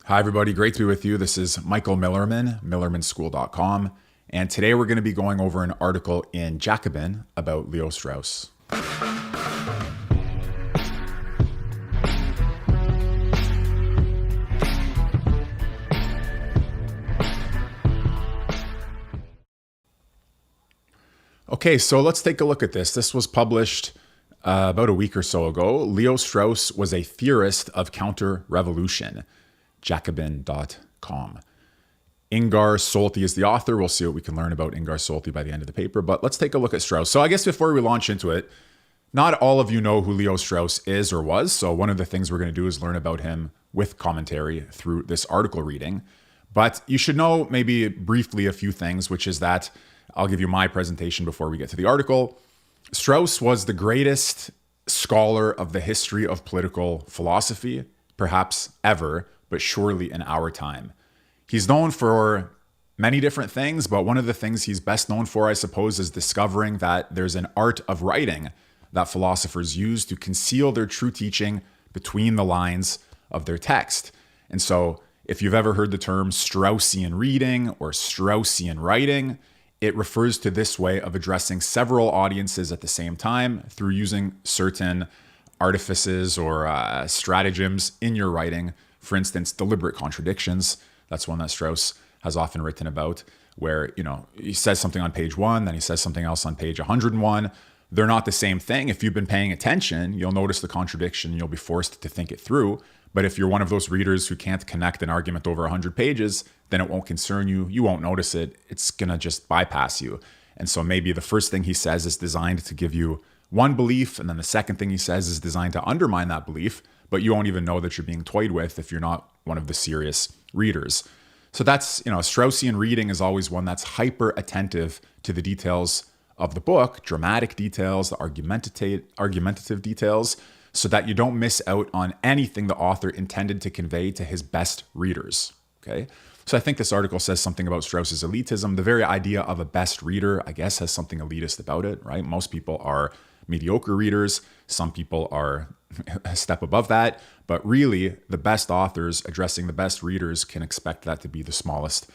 Hi, everybody. Great to be with you. This is Michael Millerman, millermanschool.com. And today we're going to be going over an article in Jacobin about Leo Strauss. Okay, so let's take a look at this. This was published about a week or so ago. Leo Strauss was a theorist of counter-revolution. Jacobin.com. Ingar Solti is the author. We'll see what we can learn about Ingar Solti by the end of the paper, but let's take a look at Strauss. So I guess before we launch into it, not all of you know who Leo Strauss is or was, so one of the things we're going to do is learn about him with commentary through this article reading. But you should know maybe briefly a few things, which is that I'll give you my presentation before we get to the article. Strauss was the greatest scholar of the history of political philosophy, perhaps ever, but surely in our time. He's known for many different things, but one of the things he's best known for, I suppose, is discovering that there's an art of writing that philosophers use to conceal their true teaching between the lines of their text. And so if you've ever heard the term Straussian reading or Straussian writing, it refers to this way of addressing several audiences at the same time through using certain artifices or stratagems in your writing. For instance, deliberate contradictions. That's one that Strauss has often written about, where, he says something on page 1, then he says something else on page 101. They're not the same thing. If you've been paying attention, you'll notice the contradiction. You'll be forced to think it through. But if you're one of those readers who can't connect an argument over 100 pages, then it won't concern you. You won't notice it. It's going to just bypass you. And so maybe the first thing he says is designed to give you one belief, and then the second thing he says is designed to undermine that belief, but you won't even know that you're being toyed with if you're not one of the serious readers. So that's, Straussian reading is always one that's hyper attentive to the details of the book, dramatic details, the argumentative details, so that you don't miss out on anything the author intended to convey to his best readers. Okay? So I think this article says something about Strauss's elitism. The very idea of a best reader, I guess, has something elitist about it, right? Most people are mediocre readers. Some people are a step above that. But really, the best authors addressing the best readers can expect that to be the smallest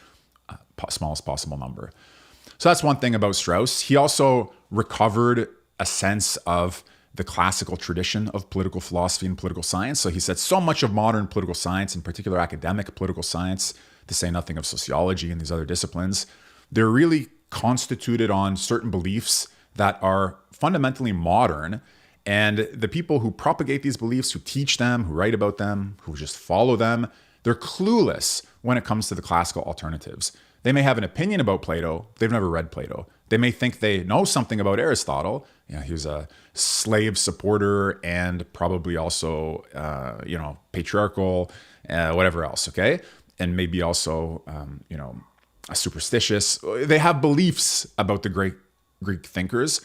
possible number. So that's one thing about Strauss. He also recovered a sense of the classical tradition of political philosophy and political science. So he said so much of modern political science, in particular academic political science, to say nothing of sociology and these other disciplines, they're really constituted on certain beliefs that are fundamentally modern. And the people who propagate these beliefs, who teach them, who write about them, who just follow them, they're clueless when it comes to the classical alternatives. They may have an opinion about Plato. They've never read Plato. They may think they know something about Aristotle. He was a slave supporter and probably also, patriarchal, whatever else, okay? And maybe also, a superstitious. They have beliefs about the great Greek thinkers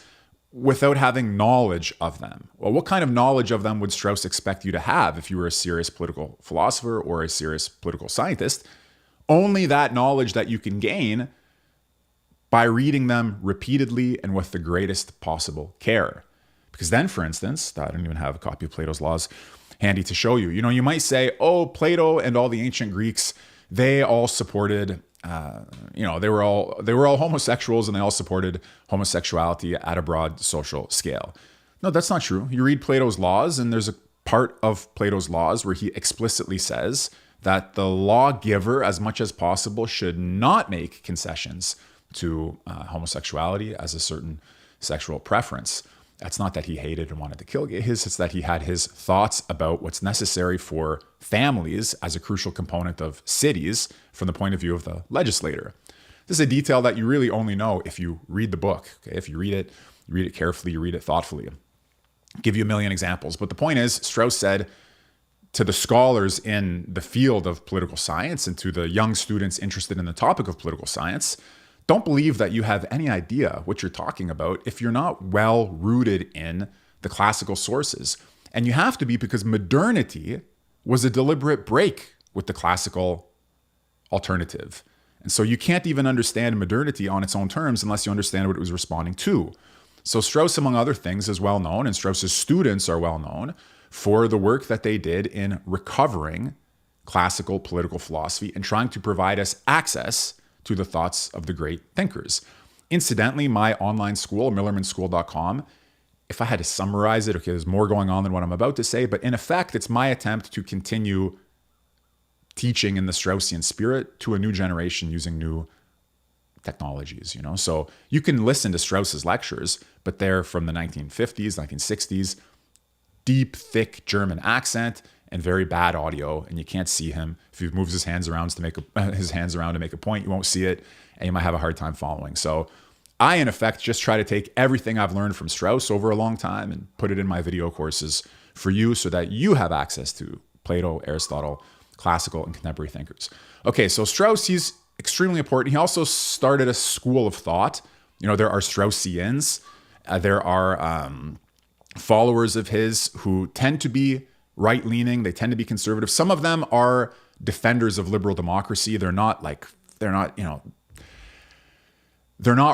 without having knowledge of them. Well, what kind of knowledge of them would Strauss expect you to have if you were a serious political philosopher or a serious political scientist? Only that knowledge that you can gain by reading them repeatedly and with the greatest possible care. Because then, for instance, I don't even have a copy of Plato's Laws handy to show you. You might say, oh, Plato and all the ancient Greeks, they all supported they were all homosexuals, and they all supported homosexuality at a broad social scale. No, that's not true. You read Plato's Laws, and there's a part of Plato's Laws where he explicitly says that the lawgiver, as much as possible, should not make concessions to homosexuality as a certain sexual preference. That's not that he hated and wanted to kill gays. It's that he had his thoughts about what's necessary for families as a crucial component of cities from the point of view of the legislator. This is a detail that you really only know if you read the book. Okay? If you read it carefully, you read it thoughtfully. I'll give you a million examples. But the point is, Strauss said to the scholars in the field of political science and to the young students interested in the topic of political science, don't believe that you have any idea what you're talking about if you're not well rooted in the classical sources. And you have to be, because modernity was a deliberate break with the classical alternative. And so you can't even understand modernity on its own terms unless you understand what it was responding to. So Strauss, among other things, is well known, and Strauss's students are well known for the work that they did in recovering classical political philosophy and trying to provide us access to the thoughts of the great thinkers. Incidentally, my online school, millermanschool.com, if I had to summarize it, okay, there's more going on than what I'm about to say, but in effect, it's my attempt to continue teaching in the Straussian spirit to a new generation using new technologies, So you can listen to Strauss's lectures, but they're from the 1950s, 1960s, deep, thick German accent and very bad audio, and you can't see him. If he moves his hands around to make a point, you won't see it, and you might have a hard time following. So I, in effect, just try to take everything I've learned from Strauss over a long time and put it in my video courses for you so that you have access to Plato, Aristotle, classical and contemporary thinkers. Okay, so Strauss, he's extremely important. He also started a school of thought. There are Straussians. There are followers of his who tend to be right-leaning. They tend to be conservative. Some of them are defenders of liberal democracy. They're not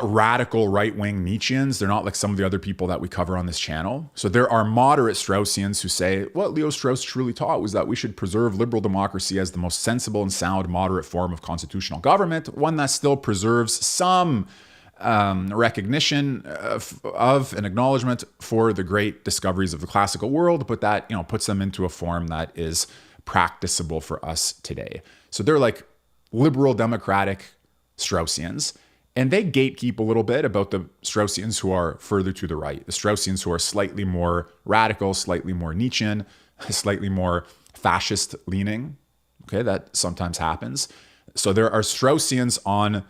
radical right-wing Nietzscheans. They're not like some of the other people that we cover on this channel. So there are moderate Straussians who say what Leo Strauss truly taught was that we should preserve liberal democracy as the most sensible and sound moderate form of constitutional government, one that still preserves some recognition of and acknowledgement for the great discoveries of the classical world, but that puts them into a form that is practicable for us today. So they're like liberal democratic Straussians. And they gatekeep a little bit about the Straussians who are further to the right, the Straussians who are slightly more radical, slightly more Nietzschean, slightly more fascist leaning. Okay, that sometimes happens. So there are Straussians on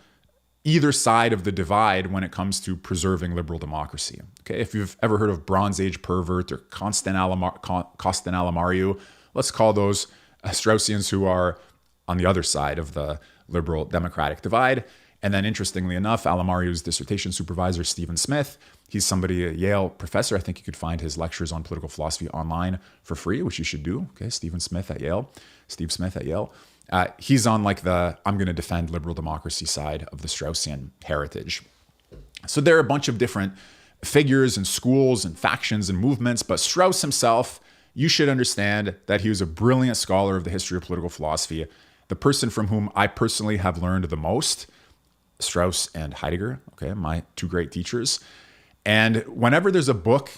either side of the divide when it comes to preserving liberal democracy. Okay, if you've ever heard of Bronze Age pervert or Constant Alamariu, let's call those Straussians who are on the other side of the liberal democratic divide. And then interestingly enough, Alamariu's dissertation supervisor, Stephen Smith, he's somebody, a Yale professor. I think you could find his lectures on political philosophy online for free, which you should do. Okay, Steve Smith at Yale. He's on like the I'm going to defend liberal democracy side of the Straussian heritage. So there are a bunch of different figures and schools and factions and movements, but Strauss himself, you should understand that he was a brilliant scholar of the history of political philosophy, the person from whom I personally have learned the most, Strauss and Heidegger, okay, my two great teachers. And whenever there's a book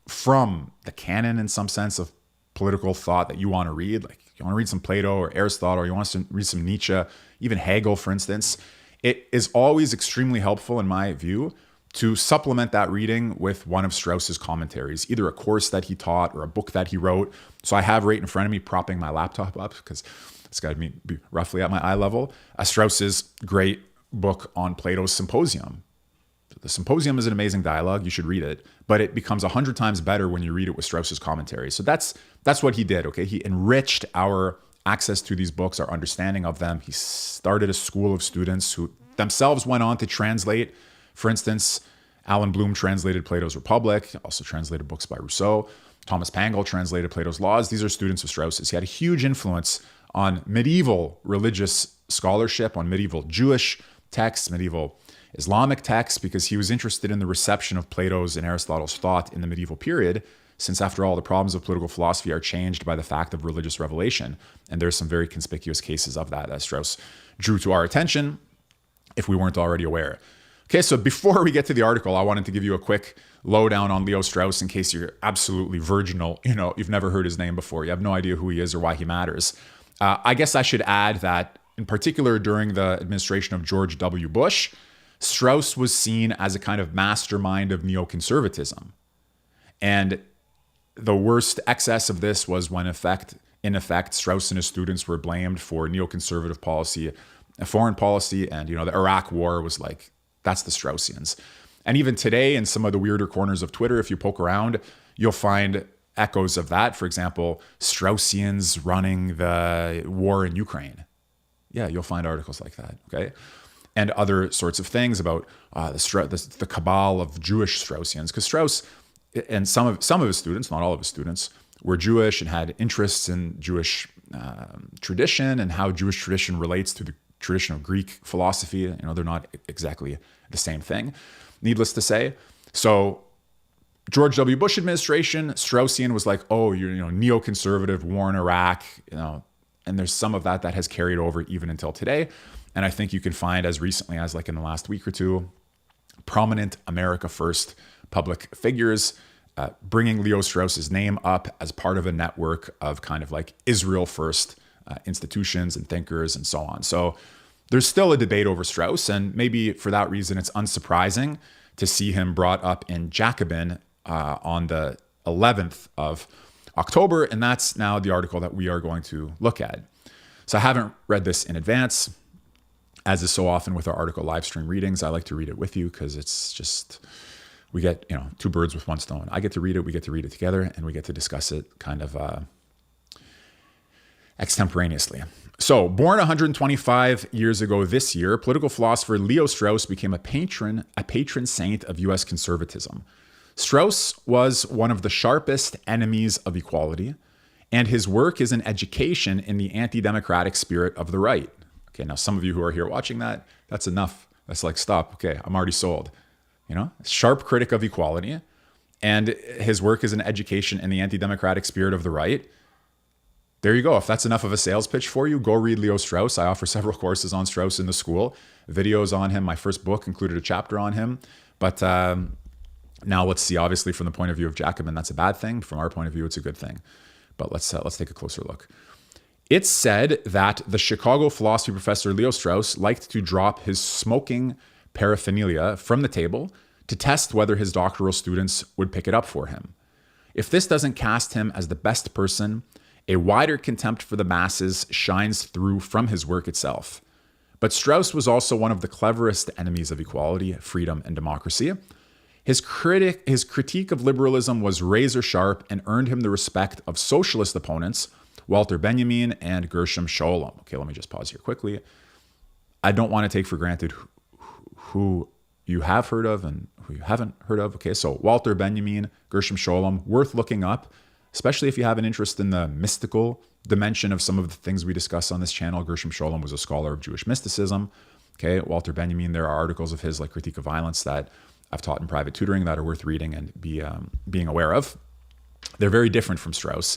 from the canon in some sense of political thought that you want to read, like you want to read some Plato or Aristotle, or you want to read some Nietzsche, even Hegel, for instance, it is always extremely helpful, in my view, to supplement that reading with one of Strauss's commentaries, either a course that he taught or a book that he wrote. So I have right in front of me, propping my laptop up, because it's got to be roughly at my eye level, Strauss's great book on Plato's Symposium. The Symposium is an amazing dialogue. You should read it, but it becomes 100 times better when you read it with Strauss's commentary. So that's what he did. Okay, he enriched our access to these books, our understanding of them. He started a school of students who themselves went on to translate. For instance, Alan Bloom translated Plato's Republic, also translated books by Rousseau. Thomas Pangel translated Plato's Laws. These are students of Strauss's. He had a huge influence on medieval religious scholarship, on medieval Jewish texts, medieval Islamic texts, because he was interested in the reception of Plato's and Aristotle's thought in the medieval period, since after all, the problems of political philosophy are changed by the fact of religious revelation. And there's some very conspicuous cases of that Strauss drew to our attention if we weren't already aware. Okay, so before we get to the article, I wanted to give you a quick lowdown on Leo Strauss in case you're absolutely virginal, you've never heard his name before, you have no idea who he is or why he matters. I guess I should add that, in particular during the administration of George W. Bush, Strauss was seen as a kind of mastermind of neoconservatism. And the worst excess of this was when, in effect, Strauss and his students were blamed for neoconservative policy, foreign policy, and the Iraq War was like, that's the Straussians. And even today, in some of the weirder corners of Twitter, if you poke around, you'll find echoes of that. For example, Straussians running the war in Ukraine. Yeah, you'll find articles like that, okay? And other sorts of things about the cabal of Jewish Straussians. Because Strauss and some of his students, not all of his students, were Jewish and had interests in Jewish tradition and how Jewish tradition relates to the tradition of Greek philosophy. They're not exactly the same thing, needless to say. So George W. Bush administration, Straussian was like, oh, you're neoconservative, war in Iraq, And there's some of that that has carried over even until today. And I think you can find as recently as like in the last week or two, prominent America First public figures bringing Leo Strauss's name up as part of a network of kind of like Israel First institutions and thinkers and so on. So there's still a debate over Strauss, and maybe for that reason, it's unsurprising to see him brought up in Jacobin on the 11th of October, and that's now the article that we are going to look at. So I haven't read this in advance. As is so often with our article live stream readings, I like to read it with you because it's just, we get, two birds with one stone. I get to read it, we get to read it together, and we get to discuss it kind of extemporaneously. So, born 125 years ago this year, political philosopher Leo Strauss became a patron saint of U.S. conservatism. Strauss was one of the sharpest enemies of equality, and his work is an education in the anti-democratic spirit of the right. Okay, now some of you who are here watching that's enough. That's like, stop. Okay, I'm already sold. Sharp critic of equality, and his work is an education in the anti-democratic spirit of the right. There you go. If that's enough of a sales pitch for you, go read Leo Strauss. I offer several courses on Strauss in the school, videos on him. My first book included a chapter on him. But now let's see, obviously from the point of view of Jacobin, that's a bad thing. From our point of view, it's a good thing. But let's take a closer look. It's said that the Chicago philosophy professor Leo Strauss liked to drop his smoking paraphernalia from the table to test whether his doctoral students would pick it up for him. If this doesn't cast him as the best person, a wider contempt for the masses shines through from his work itself. But Strauss was also one of the cleverest enemies of equality, freedom, and democracy. His critique of liberalism was razor sharp and earned him the respect of socialist opponents, Walter Benjamin and Gershom Scholem. Okay, let me just pause here quickly. I don't want to take for granted who you have heard of and who you haven't heard of. Okay, so Walter Benjamin, Gershom Scholem, worth looking up, especially if you have an interest in the mystical dimension of some of the things we discuss on this channel. Gershom Scholem was a scholar of Jewish mysticism. Okay, Walter Benjamin, there are articles of his like Critique of Violence that I've taught in private tutoring that are worth reading and being aware of. They're very different from Strauss,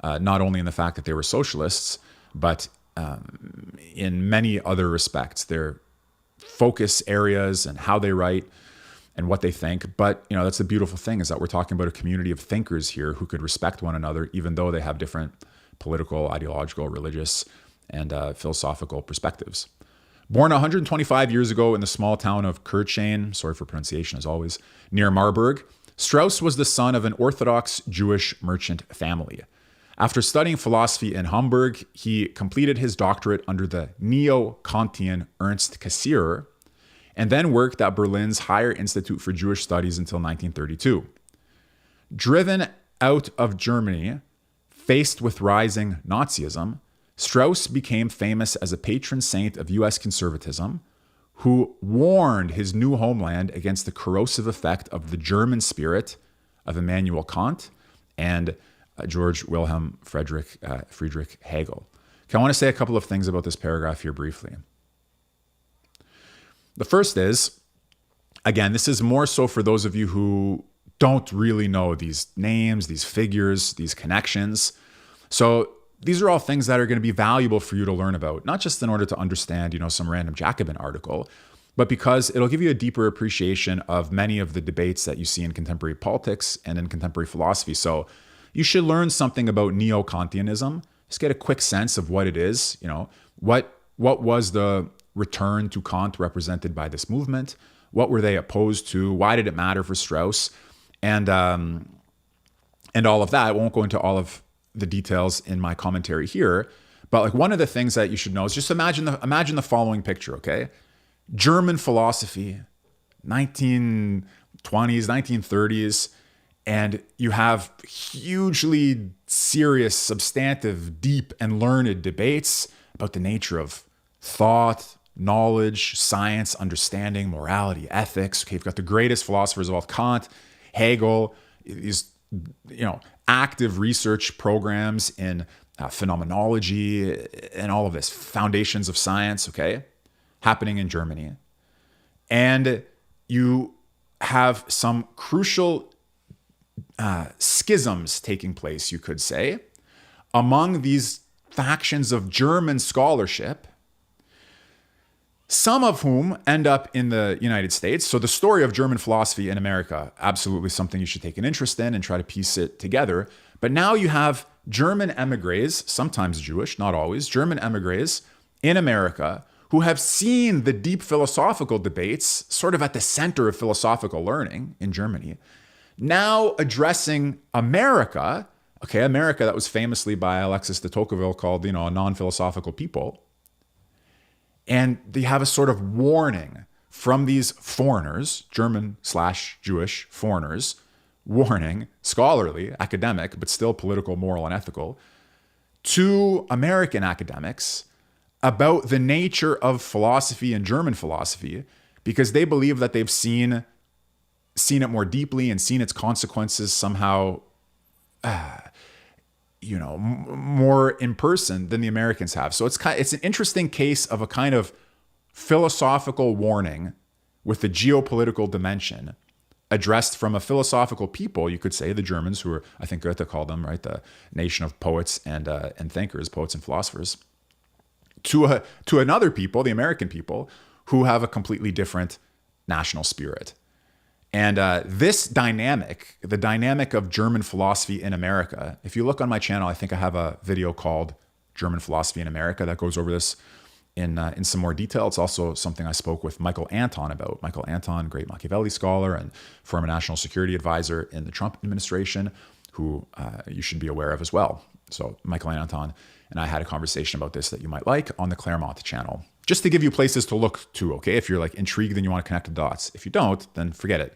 not only in the fact that they were socialists, but in many other respects. Their focus areas and how they write and what they think. But, that's the beautiful thing, is that we're talking about a community of thinkers here who could respect one another, even though they have different political, ideological, religious, and philosophical perspectives. Born 125 years ago in the small town of Kirchhain, sorry for pronunciation as always, near Marburg, Strauss was the son of an Orthodox Jewish merchant family. After studying philosophy in Hamburg, he completed his doctorate under the neo-Kantian Ernst Cassirer, and then worked at Berlin's Higher Institute for Jewish Studies until 1932. Driven out of Germany, faced with rising Nazism, Strauss became famous as a patron saint of U.S. conservatism, who warned his new homeland against the corrosive effect of the German spirit of Immanuel Kant and George Wilhelm Friedrich Hegel. Okay, I want to say a couple of things about this paragraph here briefly. The first is, again, this is more so for those of you who don't really know these names, these figures, these connections. So these are all things that are going to be valuable for you to learn about, not just in order to understand, some random Jacobin article, but because it'll give you a deeper appreciation of many of the debates that you see in contemporary politics and in contemporary philosophy. So you should learn something about neo-Kantianism. Just get a quick sense of what it is. What was the return to Kant represented by this movement? What were they opposed to? Why did it matter for Strauss? And all of that. I won't go into all of the details in my commentary here, but like one of the things that you should know is just imagine the following picture, okay? German philosophy, 1920s, 1930s, and you have hugely serious, substantive, deep, and learned debates about the nature of thought, knowledge, science, understanding, morality, ethics. Okay, you've got the greatest philosophers of all, Kant, Hegel, these, active research programs in phenomenology and all of this, foundations of science, okay, happening in Germany. And you have some crucial schisms taking place, you could say, among these factions of German scholarship, some of whom end up in the United States. So the story of German philosophy in America, absolutely something you should take an interest in and try to piece it together. But now you have German emigres, sometimes Jewish, not always, German emigres in America who have seen the deep philosophical debates sort of at the center of philosophical learning in Germany, now addressing America, okay, America that was famously by Alexis de Tocqueville called, a non-philosophical people. And they have a sort of warning from these foreigners, German/Jewish foreigners, warning, scholarly, academic, but still political, moral, and ethical, to American academics about the nature of philosophy and German philosophy, because they believe that they've seen it more deeply and seen its consequences somehow more in person than the Americans have. So it's an interesting case of a kind of philosophical warning with the geopolitical dimension addressed from a philosophical people, you could say, the Germans, who are, I think Goethe called them, right, the nation of poets and thinkers, poets and philosophers, to another people, the American people, who have a completely different national spirit. And this dynamic, the dynamic of German philosophy in America, if you look on my channel, I think I have a video called German Philosophy in America that goes over this in some more detail. It's also something I spoke with Michael Anton about. Michael Anton, great Machiavelli scholar and former national security advisor in the Trump administration, who you should be aware of as well. So Michael Anton and I had a conversation about this that you might like on the Claremont channel, just to give you places to look to, okay? If you're like intrigued and you want to connect the dots. If you don't, then forget it.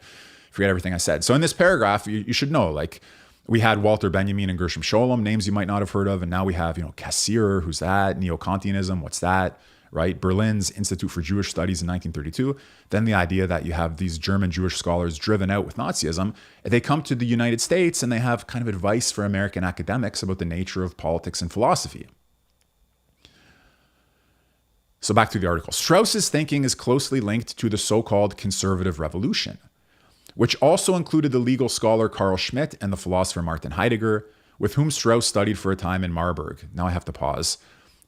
Forget everything I said. So in this paragraph, you should know, like, we had Walter Benjamin and Gershom Scholem, names you might not have heard of. And now we have, Cassirer, who's that? Neo-Kantianism, what's that? Right? Berlin's Institute for Jewish Studies in 1932. Then the idea that you have these German Jewish scholars driven out with Nazism. They come to the United States and they have kind of advice for American academics about the nature of politics and philosophy. So back to the article. Strauss's thinking is closely linked to the so-called conservative revolution, which also included the legal scholar Carl Schmitt and the philosopher Martin Heidegger, with whom Strauss studied for a time in Marburg. Now I have to pause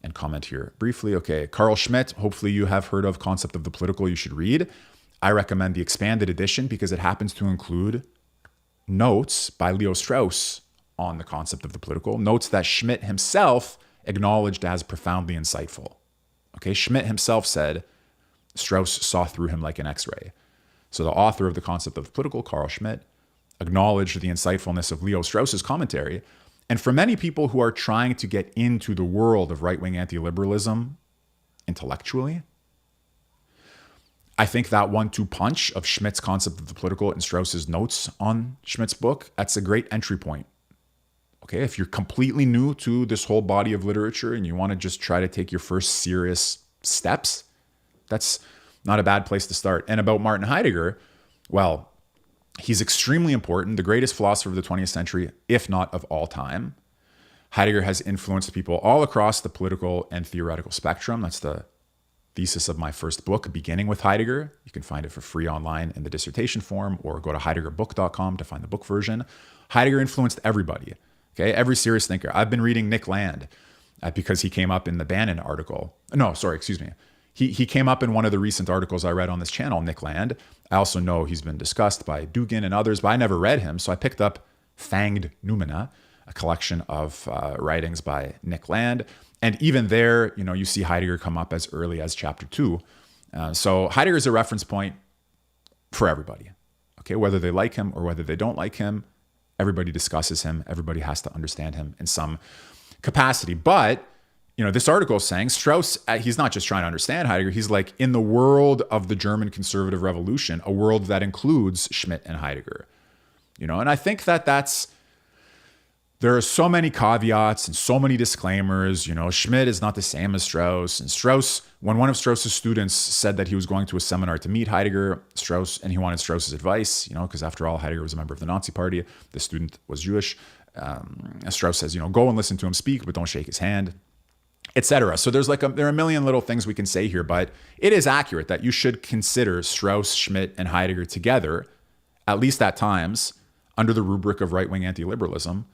and comment here briefly. Okay, Carl Schmitt, hopefully you have heard of Concept of the Political, you should read. I recommend the expanded edition because it happens to include notes by Leo Strauss on the concept of the political, notes that Schmitt himself acknowledged as profoundly insightful. Okay, Schmitt himself said Strauss saw through him like an X-ray. So the author of the concept of the political, Carl Schmitt, acknowledged the insightfulness of Leo Strauss's commentary. And for many people who are trying to get into the world of right-wing anti-liberalism intellectually, I think that 1-2 punch of Schmitt's concept of the political and Strauss's notes on Schmitt's book, that's a great entry point. Okay, if you're completely new to this whole body of literature and you want to just try to take your first serious steps, that's not a bad place to start. And about Martin Heidegger, well, he's extremely important, the greatest philosopher of the 20th century, if not of all time. Heidegger has influenced people all across the political and theoretical spectrum. That's the thesis of my first book, beginning with Heidegger. You can find it for free online in the dissertation form, or go to heideggerbook.com to find the book version. Heidegger influenced everybody. Okay, every serious thinker. I've been reading Nick Land because he came up in the Bannon article. No, sorry, excuse me. He came up in one of the recent articles I read on this channel, Nick Land. I also know he's been discussed by Dugin and others, but I never read him. So I picked up Fanged Noumena, a collection of writings by Nick Land. And even there, you see Heidegger come up as early as chapter 2. So Heidegger is a reference point for everybody. Okay, whether they like him or whether they don't like him, everybody discusses him. Everybody has to understand him in some capacity. But, this article is saying Strauss, he's not just trying to understand Heidegger. He's like, in the world of the German conservative revolution, a world that includes Schmitt and Heidegger. And I think there are so many caveats and so many disclaimers. Schmitt is not the same as Strauss. And Strauss, when one of Strauss's students said that he was going to a seminar to meet Heidegger, and he wanted Strauss's advice, because after all, Heidegger was a member of the Nazi Party. The student was Jewish. Strauss says, go and listen to him speak, but don't shake his hand, etc. So there are a million little things we can say here, but it is accurate that you should consider Strauss, Schmitt, and Heidegger together, at least at times, under the rubric of right-wing anti-liberalism.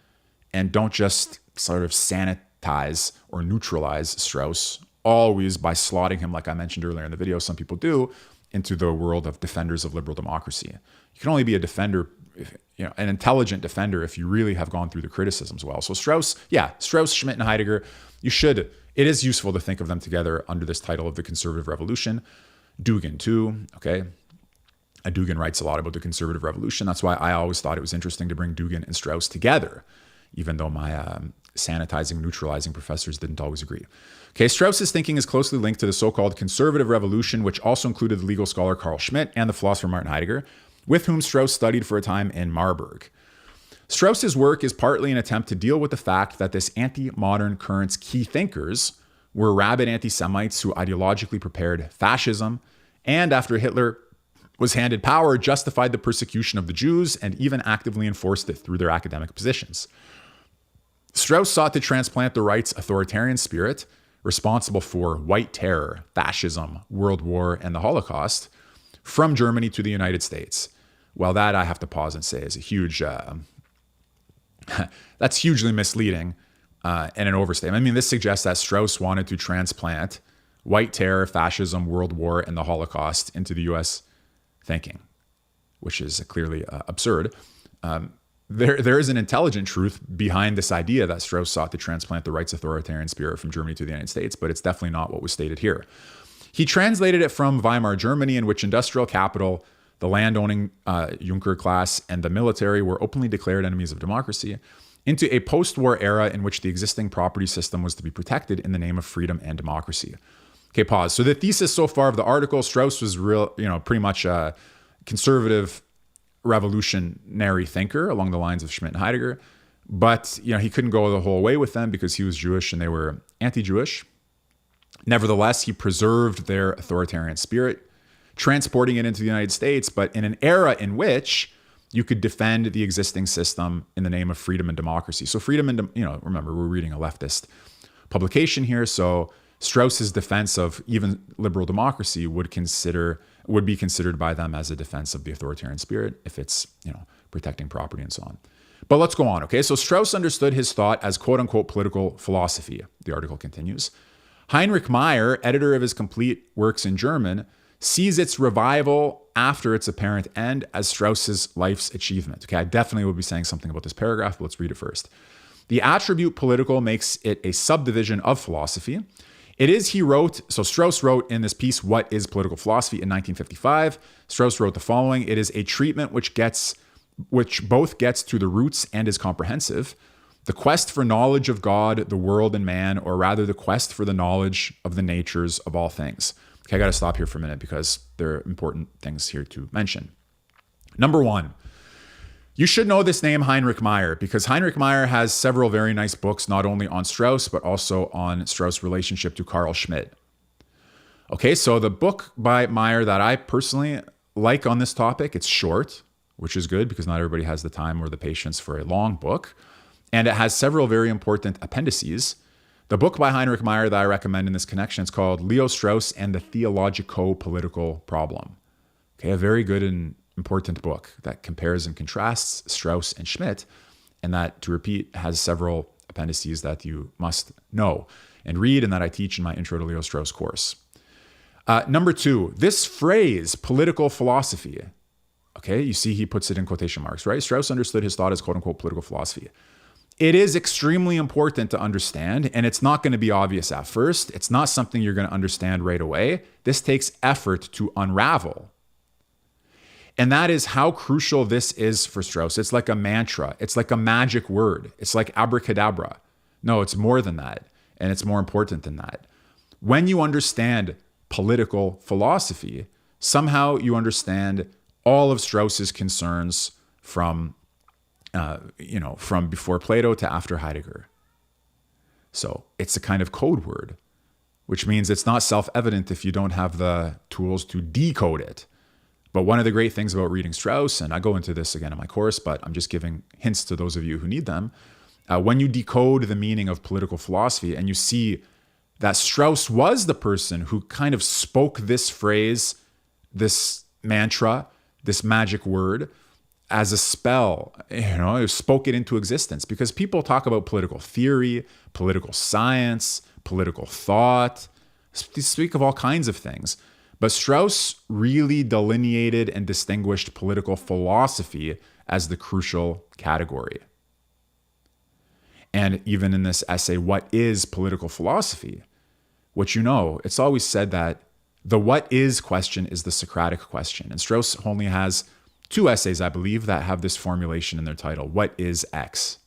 And don't just sort of destigmatize or neutralize Strauss, always by slotting him, like I mentioned earlier in the video, some people do, into the world of defenders of liberal democracy. You can only be a defender, an intelligent defender, if you really have gone through the criticisms well. So Strauss, Schmitt, and Heidegger, it is useful to think of them together under this title of the conservative revolution. Dugin too, okay? Dugin writes a lot about the conservative revolution. That's why I always thought it was interesting to bring Dugin and Strauss together, even though my sanitizing, neutralizing professors didn't always agree. Okay, Strauss's thinking is closely linked to the so-called conservative revolution, which also included the legal scholar Carl Schmitt and the philosopher Martin Heidegger, with whom Strauss studied for a time in Marburg. Strauss's work is partly an attempt to deal with the fact that this anti-modern current's key thinkers were rabid anti-Semites who ideologically prepared fascism, and after Hitler was handed power, justified the persecution of the Jews and even actively enforced it through their academic positions. Strauss sought to transplant the right's authoritarian spirit, responsible for white terror, fascism, World War, and the Holocaust, from Germany to the United States. Well, that I have to pause and say is a huge, that's hugely misleading and an overstatement. I mean, this suggests that Strauss wanted to transplant white terror, fascism, World War, and the Holocaust into the U.S. thinking, which is clearly absurd. There is an intelligent truth behind this idea that Strauss sought to transplant the right's authoritarian spirit from Germany to the United States, but it's definitely not what was stated here. He translated it from Weimar Germany, in which industrial capital, the landowning Junker class, and the military were openly declared enemies of democracy, into a post-war era in which the existing property system was to be protected in the name of freedom and democracy. Okay, pause. So the thesis so far of the article, Strauss was pretty much a conservative revolutionary thinker along the lines of Schmitt and Heidegger, but he couldn't go the whole way with them because he was Jewish and they were anti-Jewish. Nevertheless, he preserved their authoritarian spirit, transporting it into the United States, but in an era in which you could defend the existing system in the name of freedom and democracy. So freedom and, remember, we're reading a leftist publication here, so Strauss's defense of even liberal democracy would be considered by them as a defense of the authoritarian spirit if it's, protecting property and so on. But let's go on, okay? So Strauss understood his thought as quote-unquote political philosophy, the article continues. Heinrich Meyer, editor of his complete works in German, sees its revival after its apparent end as Strauss's life's achievement. Okay, I definitely will be saying something about this paragraph, but let's read it first. The attribute political makes it a subdivision of philosophy. It is, Strauss wrote in this piece, What is Political Philosophy, in 1955. Strauss wrote the following: it is a treatment which both gets to the roots and is comprehensive. The quest for knowledge of God, the world, and man, or rather the quest for the knowledge of the natures of all things. Okay, I got to stop here for a minute because there are important things here to mention. Number one, you should know this name, Heinrich Meyer, because Heinrich Meyer has several very nice books, not only on Strauss, but also on Strauss' relationship to Carl Schmitt. Okay, so the book by Meyer that I personally like on this topic, it's short, which is good because not everybody has the time or the patience for a long book. And it has several very important appendices. The book by Heinrich Meyer that I recommend in this connection is called Leo Strauss and the Theologico-Political Problem. Okay, a very good and important book that compares and contrasts Strauss and Schmitt, and that, to repeat, has several appendices that you must know and read and that I teach in my Intro to Leo Strauss course. Number two, this phrase, political philosophy, okay, you see he puts it in quotation marks, right? Strauss understood his thought as quote-unquote political philosophy. It is extremely important to understand, and it's not going to be obvious at first. It's not something you're going to understand right away. This takes effort to unravel. And that is how crucial this is for Strauss. It's like a mantra. It's like a magic word. It's like abracadabra. No, it's more than that, and it's more important than that. When you understand political philosophy, somehow you understand all of Strauss's concerns from before Plato to after Heidegger. So it's a kind of code word, which means it's not self-evident if you don't have the tools to decode it. But one of the great things about reading Strauss, and I go into this again in my course, but I'm just giving hints to those of you who need them. When you decode the meaning of political philosophy and you see that Strauss was the person who kind of spoke this phrase, this mantra, this magic word, as a spell, spoke it into existence, because people talk about political theory, political science, political thought, they speak of all kinds of things. But Strauss really delineated and distinguished political philosophy as the crucial category. And even in this essay, What is Political Philosophy? Which it's always said that the what is question is the Socratic question. And Strauss only has 2 essays, I believe, that have this formulation in their title. What is X?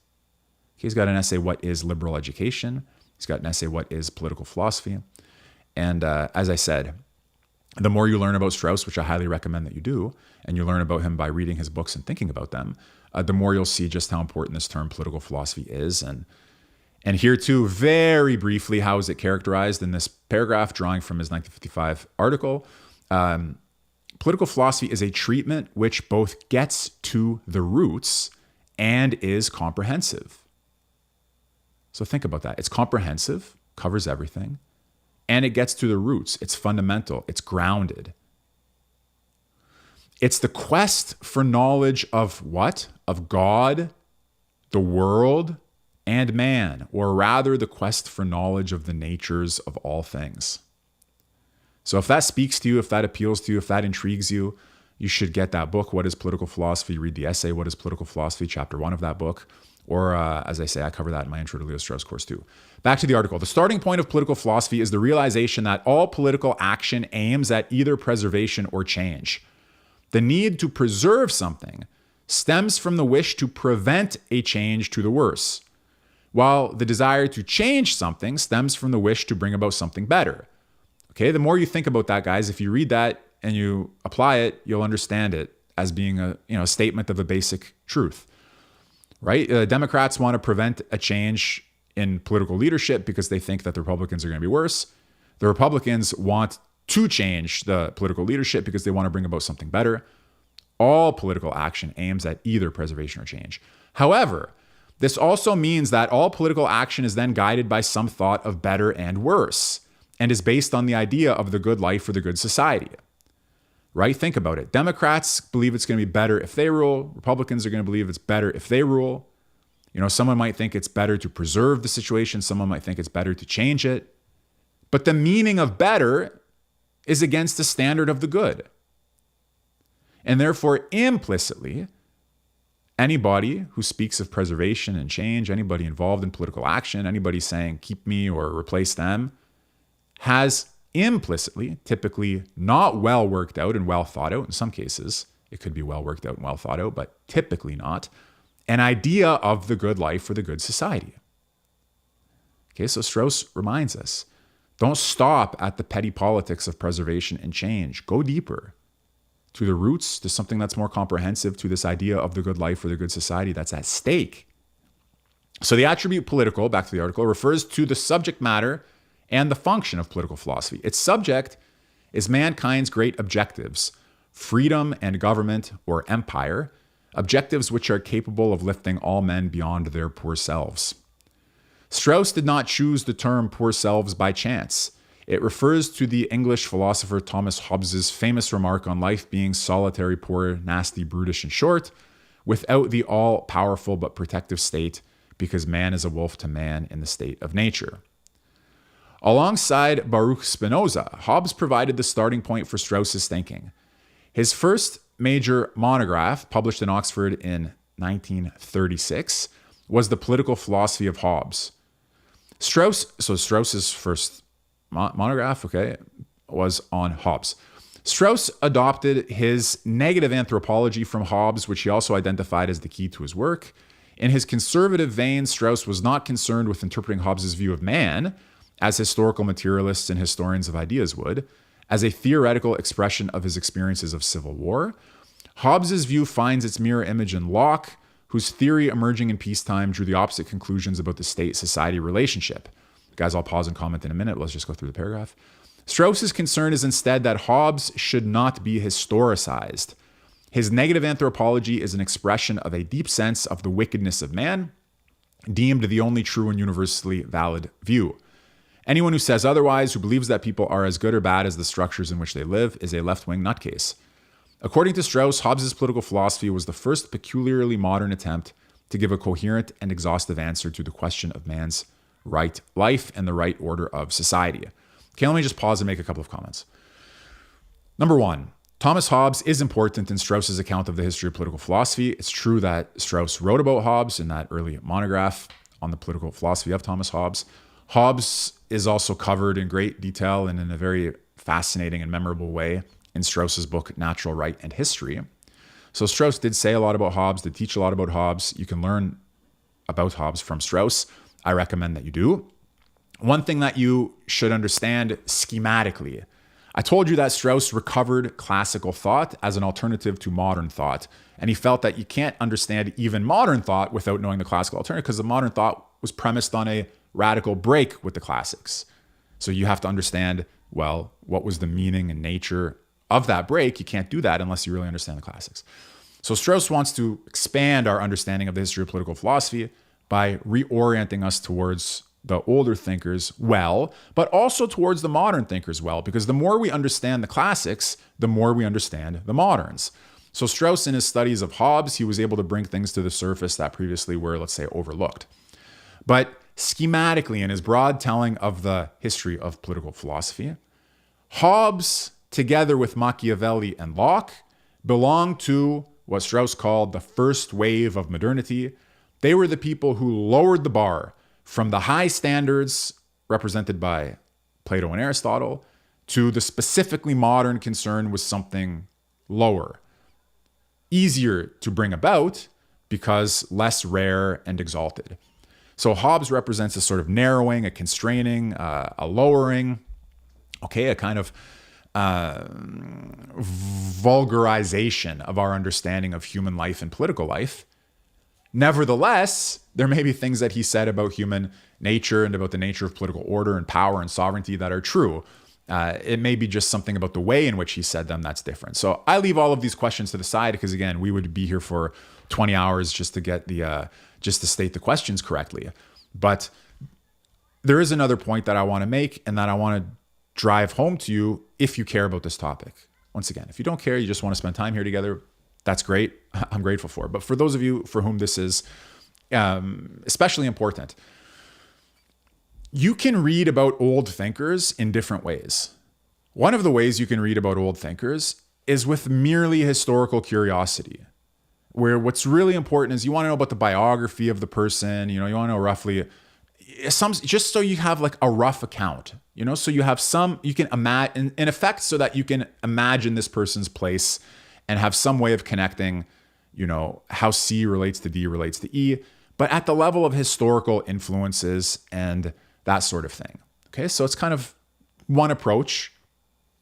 He's got an essay, What is Liberal Education? He's got an essay, What is Political Philosophy? And as I said, the more you learn about Strauss, which I highly recommend that you do, and you learn about him by reading his books and thinking about them, the more you'll see just how important this term political philosophy is. And here too, very briefly, how is it characterized in this paragraph, drawing from his 1955 article? Political philosophy is a treatment which both gets to the roots and is comprehensive. So think about that. It's comprehensive, covers everything, and it gets to the roots. It's fundamental. It's grounded. It's the quest for knowledge of what? Of God, the world, and man, or rather the quest for knowledge of the natures of all things. So if that speaks to you, if that appeals to you, if that intrigues you, you should get that book, What is Political Philosophy? Read the essay, What is Political Philosophy? Chapter 1 of that book. Or as I say, I cover that in my Intro to Leo Strauss course too. Back to the article. The starting point of political philosophy is the realization that all political action aims at either preservation or change. The need to preserve something stems from the wish to prevent a change to the worse, while the desire to change something stems from the wish to bring about something better. Okay, the more you think about that, guys, if you read that and you apply it, you'll understand it as being a statement of a basic truth, right? Democrats want to prevent a change in political leadership because they think that the Republicans are going to be worse. The Republicans want to change the political leadership because they want to bring about something better. All political action aims at either preservation or change. However, this also means that all political action is then guided by some thought of better and worse, and is based on the idea of the good life or the good society, right? Think about it. Democrats believe it's going to be better if they rule. Republicans are going to believe it's better if they rule. Someone might think it's better to preserve the situation. Someone might think it's better to change it. But the meaning of better is against the standard of the good. And therefore, implicitly, anybody who speaks of preservation and change, anybody involved in political action, anybody saying keep me or replace them, has implicitly, typically not well worked out and well thought out. In some cases, it could be well worked out and well thought out, but typically not, an idea of the good life or the good society. Okay, so Strauss reminds us, don't stop at the petty politics of preservation and change. Go deeper to the roots, to something that's more comprehensive, to this idea of the good life or the good society that's at stake. So the attribute political, back to the article, refers to the subject matter and the function of political philosophy. Its subject is mankind's great objectives, freedom and government or empire, objectives which are capable of lifting all men beyond their poor selves. Strauss did not choose the term poor selves by chance. It refers to the English philosopher Thomas Hobbes's famous remark on life being solitary, poor, nasty, brutish, and short, without the all-powerful but protective state, because man is a wolf to man in the state of nature. Alongside Baruch Spinoza, Hobbes provided the starting point for Strauss's thinking. His first major monograph, published in Oxford in 1936, was The Political Philosophy of Hobbes. Strauss's first monograph, was on Hobbes. Strauss adopted his negative anthropology from Hobbes, which he also identified as the key to his work. In his conservative vein, Strauss was not concerned with interpreting Hobbes's view of man, as historical materialists and historians of ideas would, as a theoretical expression of his experiences of civil war. Hobbes's view finds its mirror image in Locke, whose theory emerging in peacetime drew the opposite conclusions about the state-society relationship. Guys, I'll pause and comment in a minute. Let's just go through the paragraph. Strauss's concern is instead that Hobbes should not be historicized. His negative anthropology is an expression of a deep sense of the wickedness of man, deemed the only true and universally valid view. Anyone who says otherwise, who believes that people are as good or bad as the structures in which they live, is a left-wing nutcase. According to Strauss, Hobbes's political philosophy was the first peculiarly modern attempt to give a coherent and exhaustive answer to the question of man's right life and the right order of society. Okay, let me just pause and make a couple of comments. Number one, Thomas Hobbes is important in Strauss's account of the history of political philosophy. It's true that Strauss wrote about Hobbes in that early monograph on the political philosophy of Thomas Hobbes. Hobbes is also covered in great detail and in a very fascinating and memorable way in Strauss's book, Natural Right and History. So Strauss did say a lot about Hobbes, did teach a lot about Hobbes. You can learn about Hobbes from Strauss. I recommend that you do. One thing that you should understand schematically, I told you that Strauss recovered classical thought as an alternative to modern thought. And he felt that you can't understand even modern thought without knowing the classical alternative, because the modern thought was premised on a radical break with the classics. So you have to understand, well, what was the meaning and nature of that break? You can't do that unless you really understand the classics. So Strauss wants to expand our understanding of the history of political philosophy by reorienting us towards the older thinkers well, but also towards the modern thinkers well, because the more we understand the classics, the more we understand the moderns. So Strauss, in his studies of Hobbes, he was able to bring things to the surface that previously were, let's say, overlooked. But schematically, in his broad telling of the history of political philosophy, Hobbes, together with Machiavelli and Locke, belonged to what Strauss called the first wave of modernity. They were the people who lowered the bar from the high standards represented by Plato and Aristotle to the specifically modern concern with something lower, easier to bring about because less rare and exalted. So Hobbes represents a sort of narrowing, a constraining, a lowering, okay, a kind of vulgarization of our understanding of human life and political life. Nevertheless, there may be things that he said about human nature and about the nature of political order and power and sovereignty that are true. It may be just something about the way in which he said them that's different. So I leave all of these questions to the side because, again, we would be here for 20 hours just to get just to state the questions correctly. But there is another point that I want to make and that I want to drive home to you if you care about this topic. Once again, if you don't care, you just want to spend time here together, that's great. I'm grateful for it. But for those of you for whom this is especially important, you can read about old thinkers in different ways. One of the ways you can read about old thinkers is with merely historical curiosity, where what's really important is you want to know about the biography of the person. You want to know roughly just so you have like a rough account, so you have you can imagine in effect so that you can imagine this person's place and have some way of connecting, how C relates to D relates to E, but at the level of historical influences and that sort of thing. Okay, so it's kind of one approach.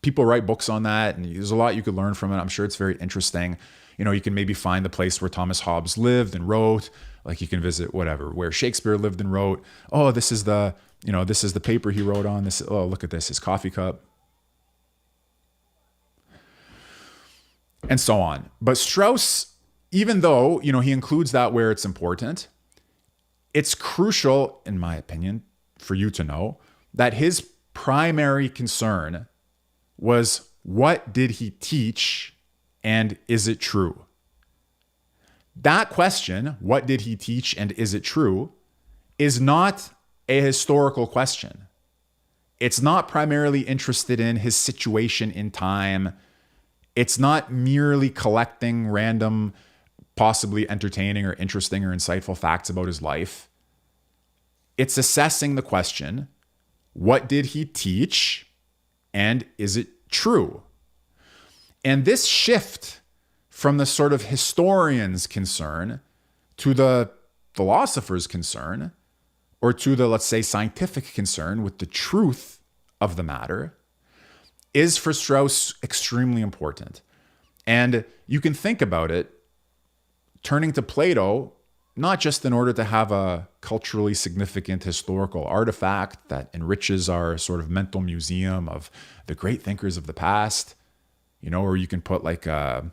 People write books on that, and there's a lot you could learn from it. I'm sure it's very interesting. You can maybe find the place where Thomas Hobbes lived and wrote. Like you can visit where Shakespeare lived and wrote. Oh, this is the paper he wrote on. Oh, look at this, his coffee cup. And so on. But Strauss, even though, he includes that where it's important, it's crucial, in my opinion, for you to know that his primary concern was, what did he teach and is it true? That question, what did he teach and is it true, is not a historical question. It's not primarily interested in his situation in time. It's not merely collecting random, possibly entertaining or interesting or insightful facts about his life. It's assessing the question, what did he teach and is it true? And this shift from the sort of historian's concern to the philosopher's concern, or to the, let's say, scientific concern with the truth of the matter, is for Strauss extremely important. And you can think about it turning to Plato, not just in order to have a culturally significant historical artifact that enriches our sort of mental museum of the great thinkers of the past, or you can put like a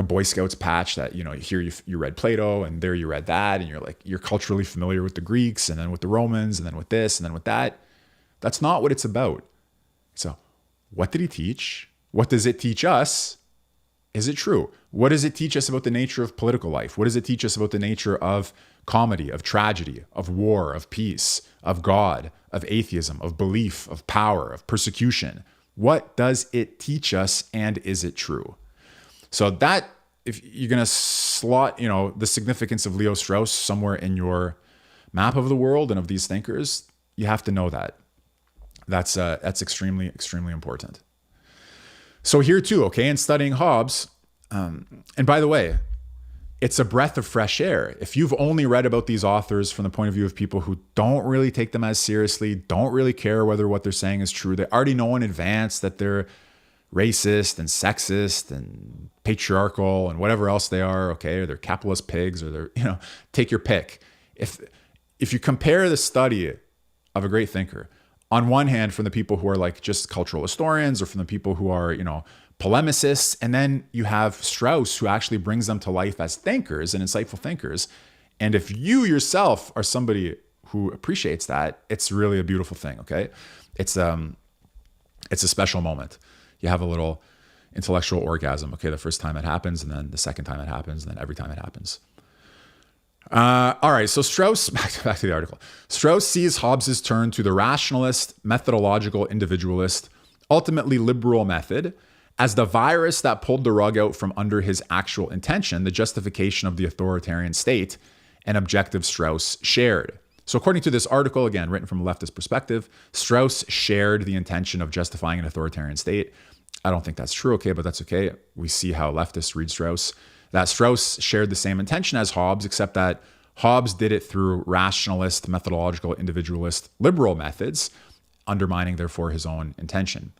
Boy Scouts patch that, here you read Plato and there you read that, and you're culturally familiar with the Greeks and then with the Romans and then with this and then with that. That's not what it's about. So what did he teach? What does it teach us? Is it true? What does it teach us about the nature of political life? What does it teach us about the nature of comedy, of tragedy, of war, of peace, of God, of atheism, of belief, of power, of persecution? What does it teach us, and is it true? So that, if you're going to slot, the significance of Leo Strauss somewhere in your map of the world and of these thinkers, you have to know that. That's extremely, extremely important. So here too, okay, in studying Hobbes, and by the way, it's a breath of fresh air. If you've only read about these authors from the point of view of people who don't really take them as seriously, don't really care whether what they're saying is true, they already know in advance that they're racist and sexist and patriarchal and whatever else they are, okay, or they're capitalist pigs, or they're, take your pick. If you compare the study of a great thinker, on one hand, from the people who are like just cultural historians, or from the people who are, polemicists, and then you have Strauss, who actually brings them to life as thinkers and insightful thinkers. And if you yourself are somebody who appreciates that, it's really a beautiful thing, okay? It's a special moment. You have a little intellectual orgasm, okay? The first time it happens, and then the second time it happens, and then every time it happens. All right, so Strauss, back to the article. Strauss sees Hobbes's turn to the rationalist, methodological, individualist, ultimately liberal method as the virus that pulled the rug out from under his actual intention, the justification of the authoritarian state, an objective Strauss shared. So according to this article, again, written from a leftist perspective, Strauss shared the intention of justifying an authoritarian state. I don't think that's true, okay, but that's okay. We see how leftists read Strauss. That Strauss shared the same intention as Hobbes, except that Hobbes did it through rationalist, methodological, individualist, liberal methods, undermining, therefore, his own intention.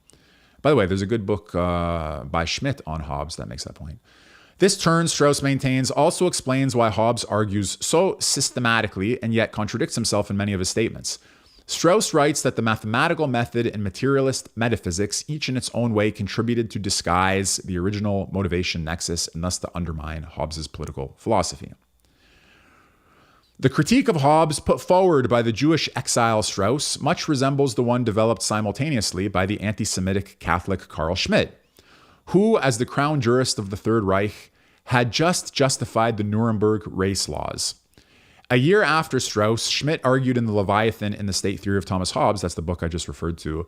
By the way, there's a good book by Schmidt on Hobbes that makes that point. This turn, Strauss maintains, also explains why Hobbes argues so systematically and yet contradicts himself in many of his statements. Strauss writes that the mathematical method and materialist metaphysics, each in its own way, contributed to disguise the original motivation nexus and thus to undermine Hobbes's political philosophy. The critique of Hobbes put forward by the Jewish exile Strauss much resembles the one developed simultaneously by the anti-Semitic Catholic Carl Schmitt, who, as the crown jurist of the Third Reich, had just justified the Nuremberg race laws. A year after Strauss, Schmitt argued in The Leviathan in the State Theory of Thomas Hobbes, that's the book I just referred to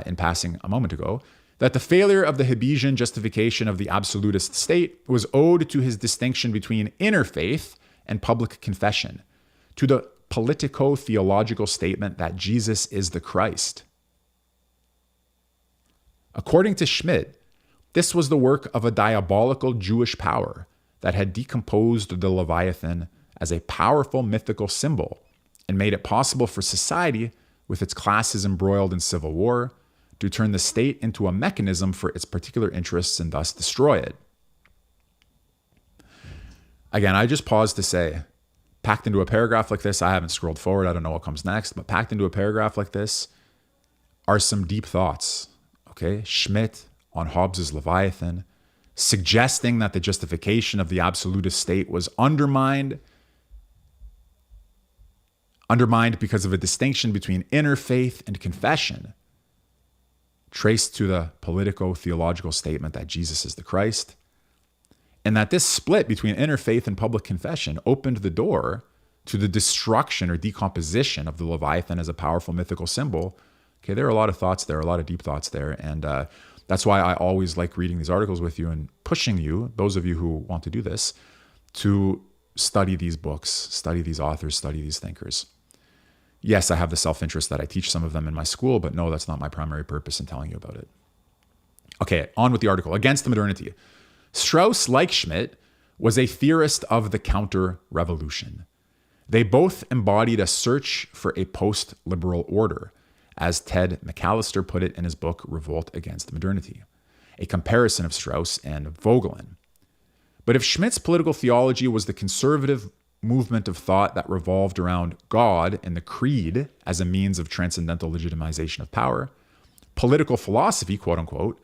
in passing a moment ago, that the failure of the Hobbesian justification of the absolutist state was owed to his distinction between inner faith and public confession, to the politico-theological statement that Jesus is the Christ. According to Schmitt, this was the work of a diabolical Jewish power that had decomposed the Leviathan as a powerful mythical symbol and made it possible for society, with its classes embroiled in civil war, to turn the state into a mechanism for its particular interests and thus destroy it. Again, I just paused to say, packed into a paragraph like this, I haven't scrolled forward, I don't know what comes next, but packed into a paragraph like this are some deep thoughts, okay? Schmitt on Hobbes's Leviathan, suggesting that the justification of the absolutist state was undermined because of a distinction between inner faith and confession, traced to the politico-theological statement that Jesus is the Christ, and that this split between inner faith and public confession opened the door to the destruction or decomposition of the Leviathan as a powerful mythical symbol. Okay, there are a lot of thoughts there, a lot of deep thoughts there, and that's why I always like reading these articles with you and pushing you, those of you who want to do this, to study these books, study these authors, study these thinkers. Yes, I have the self-interest that I teach some of them in my school, but no, that's not my primary purpose in telling you about it. Okay, on with the article. Against modernity. Strauss, like Schmitt, was a theorist of the counter-revolution. They both embodied a search for a post-liberal order, as Ted McAllister put it in his book Revolt Against Modernity, a comparison of Strauss and Vogelin. But if Schmitt's political theology was the conservative movement of thought that revolved around God and the creed as a means of transcendental legitimization of power, political philosophy, quote unquote,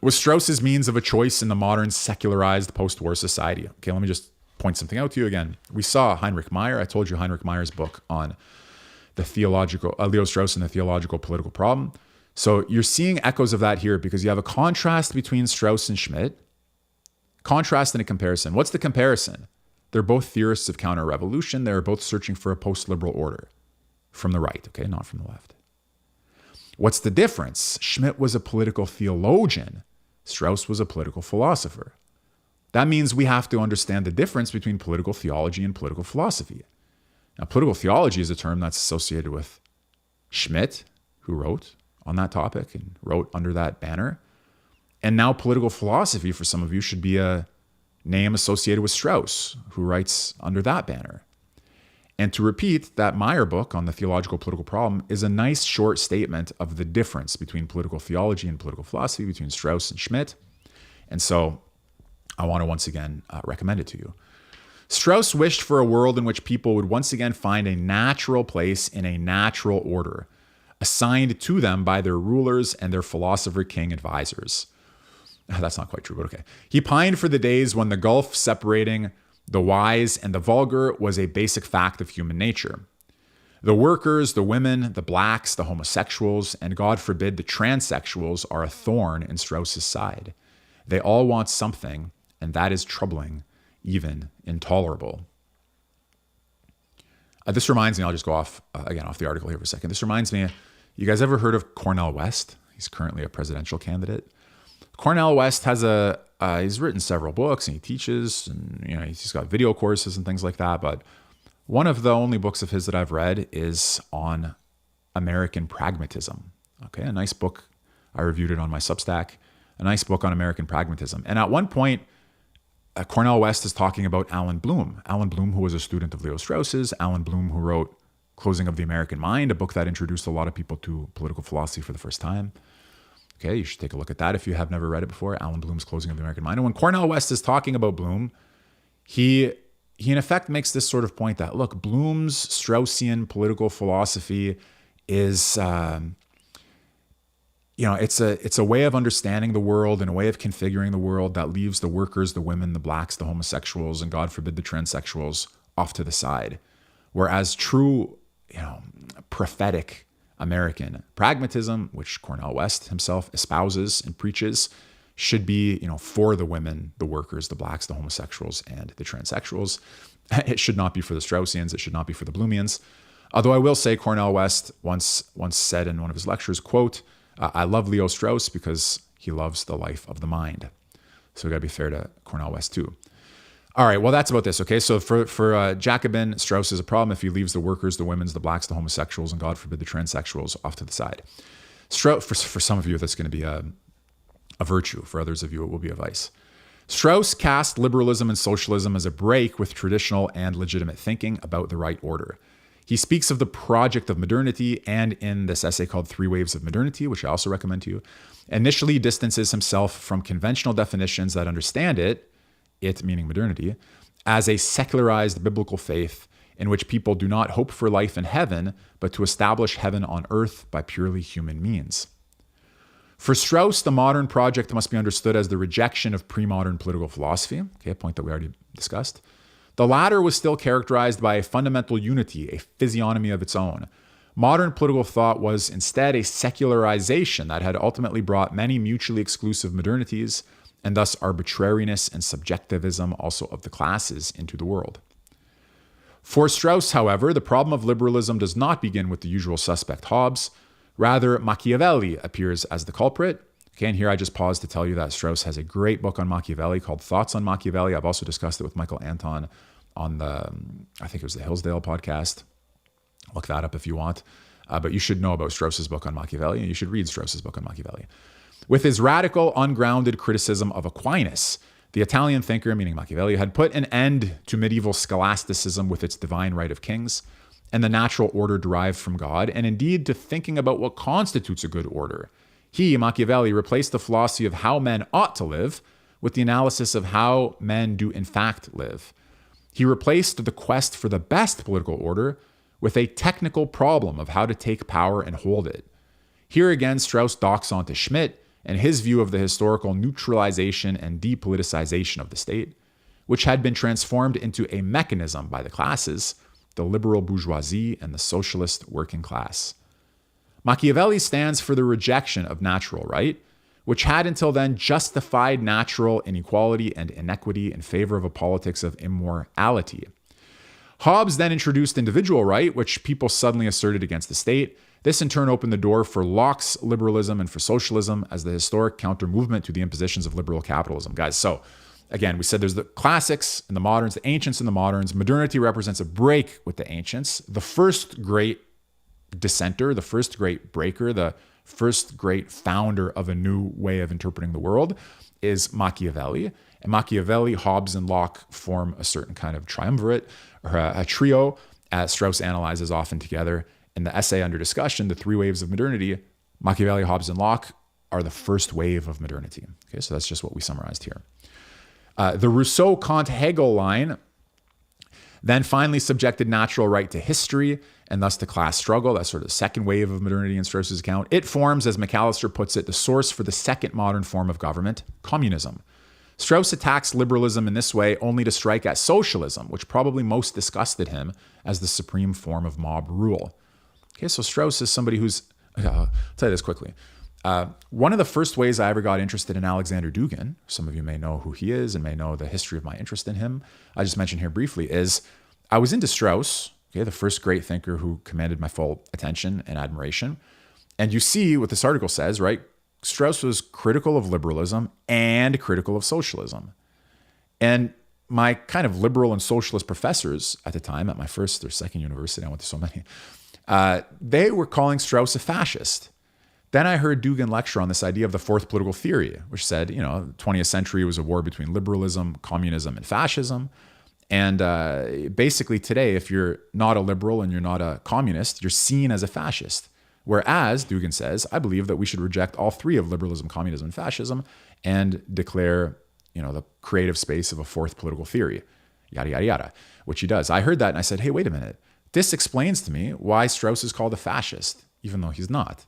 was Strauss's means of a choice in the modern secularized post-war society. Okay, let me just point something out to you again. We saw Heinrich Meyer. I told you Heinrich Meyer's book on the theological, Leo Strauss and the theological political problem. So you're seeing echoes of that here because you have a contrast between Strauss and Schmitt, Contrast and a comparison. What's the comparison? They're both theorists of counter-revolution. They're both searching for a post-liberal order from the right, okay, not from the left. What's the difference? Schmitt was a political theologian. Strauss was a political philosopher. That means we have to understand the difference between political theology and political philosophy. Now, political theology is a term that's associated with Schmitt, who wrote on that topic and wrote under that banner. And now political philosophy, for some of you, should be a name associated with Strauss, who writes under that banner. And to repeat, that Meyer book on the theological political problem is a nice short statement of the difference between political theology and political philosophy, between Strauss and Schmitt. And so I want to once again recommend it to you. Strauss wished for a world in which people would once again find a natural place in a natural order, assigned to them by their rulers and their philosopher king advisors. That's not quite true, but okay. He pined for the days when the gulf separating the wise and the vulgar was a basic fact of human nature. The workers, the women, the blacks, the homosexuals, and God forbid the transsexuals are a thorn in Strauss's side. They all want something, and that is troubling, even intolerable. This reminds me, I'll just go off the article here for a second. This reminds me, you guys ever heard of Cornel West? He's currently a presidential candidate. Cornel West has he's written several books and he teaches, and he's got video courses and things like that. But one of the only books of his that I've read is on American pragmatism. Okay, a nice book. I reviewed it on my Substack. A nice book on American pragmatism. And at one point, Cornel West is talking about Alan Bloom. Alan Bloom, who was a student of Leo Strauss's. Alan Bloom, who wrote Closing of the American Mind, a book that introduced a lot of people to political philosophy for the first time. Okay, you should take a look at that if you have never read it before, Alan Bloom's Closing of the American Mind. And when Cornel West is talking about Bloom, he in effect makes this sort of point that, look, Bloom's Straussian political philosophy is, it's a way of understanding the world and a way of configuring the world that leaves the workers, the women, the blacks, the homosexuals, and God forbid the transsexuals off to the side. Whereas true, prophetic American pragmatism, which Cornel West himself espouses and preaches, should be, for the women, the workers, the blacks, the homosexuals, and the transsexuals. It should not be for the Straussians. It should not be for the Bloomians. Although I will say Cornel West once said in one of his lectures, quote, I love Leo Strauss because he loves the life of the mind. So we got to be fair to Cornel West too. All right, well, that's about this, okay? So for Jacobin, Strauss is a problem if he leaves the workers, the women's, the blacks, the homosexuals, and God forbid the transsexuals off to the side. Strauss, for some of you, that's going to be a virtue. For others of you, it will be a vice. Strauss cast liberalism and socialism as a break with traditional and legitimate thinking about the right order. He speaks of the project of modernity, and in this essay called Three Waves of Modernity, which I also recommend to you, initially distances himself from conventional definitions that understand it meaning modernity, as a secularized biblical faith in which people do not hope for life in heaven, but to establish heaven on earth by purely human means. For Strauss, the modern project must be understood as the rejection of pre-modern political philosophy, okay, a point that we already discussed. The latter was still characterized by a fundamental unity, a physiognomy of its own. Modern political thought was instead a secularization that had ultimately brought many mutually exclusive modernities, and thus arbitrariness and subjectivism also of the classes into the world. For Strauss, however, the problem of liberalism does not begin with the usual suspect Hobbes. Rather, Machiavelli appears as the culprit. Okay, and here I just pause to tell you that Strauss has a great book on Machiavelli called Thoughts on Machiavelli. I've also discussed it with Michael Anton on I think it was the Hillsdale podcast. Look that up if you want. But you should know about Strauss's book on Machiavelli, and you should read Strauss's book on Machiavelli. With his radical, ungrounded criticism of Aquinas, the Italian thinker, meaning Machiavelli, had put an end to medieval scholasticism with its divine right of kings and the natural order derived from God, and indeed to thinking about what constitutes a good order. He, Machiavelli, replaced the philosophy of how men ought to live with the analysis of how men do in fact live. He replaced the quest for the best political order with a technical problem of how to take power and hold it. Here again, Strauss docks onto Schmitt and his view of the historical neutralization and depoliticization of the state, which had been transformed into a mechanism by the classes, the liberal bourgeoisie and the socialist working class. Machiavelli stands for the rejection of natural right, which had until then justified natural inequality and inequity in favor of a politics of immorality. Hobbes then introduced individual right, which people suddenly asserted against the state. This in turn opened the door for Locke's liberalism and for socialism as the historic counter-movement to the impositions of liberal capitalism. Guys, so again, we said there's the classics and the moderns, the ancients and the moderns. Modernity represents a break with the ancients. The first great dissenter, the first great breaker, the first great founder of a new way of interpreting the world is Machiavelli. And Machiavelli, Hobbes, and Locke form a certain kind of triumvirate, or a trio, as Strauss analyzes often together. In the essay under discussion, The Three Waves of Modernity, Machiavelli, Hobbes, and Locke are the first wave of modernity. Okay, so that's just what we summarized here. The Rousseau-Kant-Hegel line then finally subjected natural right to history and thus to class struggle. That's sort of the second wave of modernity in Strauss's account. It forms, as McAllister puts it, the source for the second modern form of government, communism. Strauss attacks liberalism in this way only to strike at socialism, which probably most disgusted him as the supreme form of mob rule. Okay, so Strauss is somebody who's, I'll tell you this quickly. One of the first ways I ever got interested in Alexander Dugin, some of you may know who he is and may know the history of my interest in him, I just mentioned here briefly, is I was into Strauss, okay, the first great thinker who commanded my full attention and admiration. And you see what this article says, right? Strauss was critical of liberalism and critical of socialism. And my kind of liberal and socialist professors at the time, at my first or second university, I went to so many, they were calling Strauss a fascist. Then I heard Dugin lecture on this idea of the fourth political theory, which said, the 20th century was a war between liberalism, communism, and fascism. And basically today, if you're not a liberal and you're not a communist, you're seen as a fascist. Whereas, Dugin says, I believe that we should reject all three of liberalism, communism, and fascism and declare, the creative space of a fourth political theory, yada, yada, yada, which he does. I heard that and I said, hey, wait a minute. This explains to me why Strauss is called a fascist, even though he's not.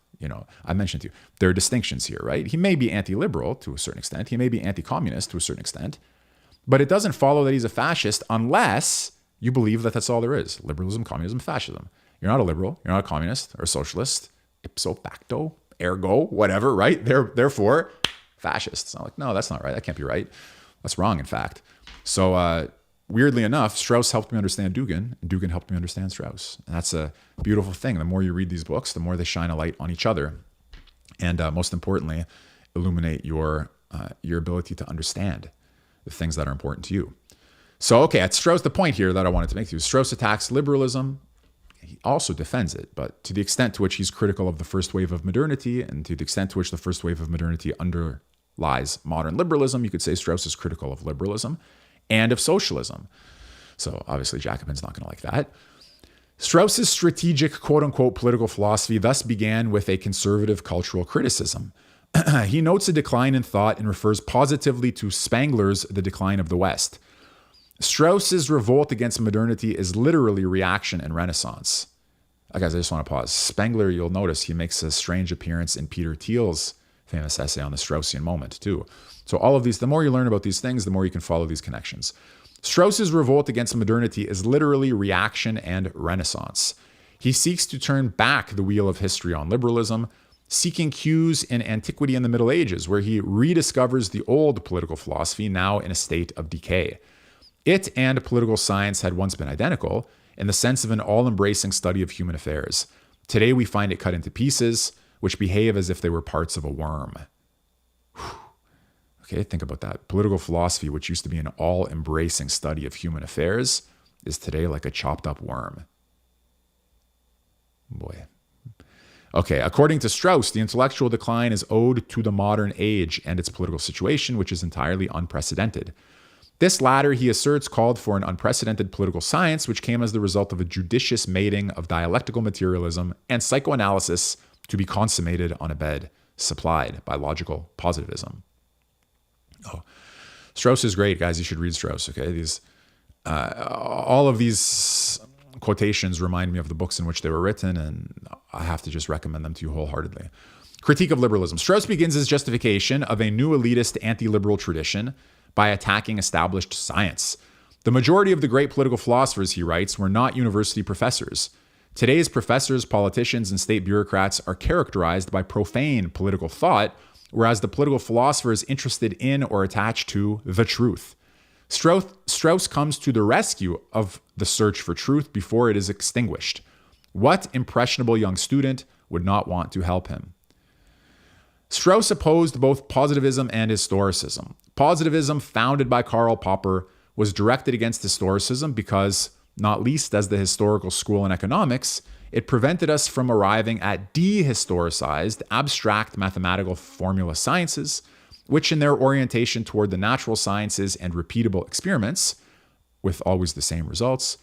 I mentioned to you, there are distinctions here, right? He may be anti-liberal to a certain extent. He may be anti-communist to a certain extent. But it doesn't follow that he's a fascist unless you believe that that's all there is. Liberalism, communism, fascism. You're not a liberal. You're not a communist or a socialist. Ipso facto, ergo, whatever, right? Therefore, fascist. It's not like, no, that's not right. That can't be right. That's wrong, in fact. So weirdly enough, Strauss helped me understand Dugin, and Dugin helped me understand Strauss. And that's a beautiful thing. The more you read these books, the more they shine a light on each other. And most importantly, illuminate your ability to understand the things that are important to you. So, okay, at Strauss, the point here that I wanted to make to you, Strauss attacks liberalism. He also defends it, but to the extent to which he's critical of the first wave of modernity and to the extent to which the first wave of modernity underlies modern liberalism, you could say Strauss is critical of liberalism and of socialism. So obviously Jacobin's not going to like that. Strauss's strategic quote-unquote political philosophy thus began with a conservative cultural criticism. He notes a decline in thought and refers positively to Spengler's The Decline of the West. Strauss's revolt against modernity is literally reaction and renaissance. Guys, I just want to pause. Spengler, you'll notice he makes a strange appearance in Peter Thiel's famous essay on the Straussian moment too. So all of these, the more you learn about these things, the more you can follow these connections. Strauss's revolt against modernity is literally reaction and renaissance. He seeks to turn back the wheel of history on liberalism, seeking cues in antiquity and the Middle Ages, where he rediscovers the old political philosophy now in a state of decay. It and political science had once been identical in the sense of an all-embracing study of human affairs. Today we find it cut into pieces, which behave as if they were parts of a worm. Okay, think about that. Political philosophy, which used to be an all-embracing study of human affairs, is today like a chopped-up worm. Boy. Okay, according to Strauss, the intellectual decline is owed to the modern age and its political situation, which is entirely unprecedented. This latter, he asserts, called for an unprecedented political science, which came as the result of a judicious mating of dialectical materialism and psychoanalysis to be consummated on a bed supplied by logical positivism. Oh, Strauss is great, guys. You should read Strauss, okay? All of these quotations remind me of the books in which they were written, and I have to just recommend them to you wholeheartedly. Critique of liberalism. Strauss begins his justification of a new elitist anti-liberal tradition by attacking established science. The majority of the great political philosophers, he writes, were not university professors. Today's professors, politicians, and state bureaucrats are characterized by profane political thought, whereas the political philosopher is interested in or attached to the truth. Strauss comes to the rescue of the search for truth before it is extinguished. What impressionable young student would not want to help him? Strauss opposed both positivism and historicism. Positivism, founded by Karl Popper, was directed against historicism because, not least as the historical school in economics, it prevented us from arriving at dehistoricized, abstract mathematical formula sciences, which in their orientation toward the natural sciences and repeatable experiments, with always the same results,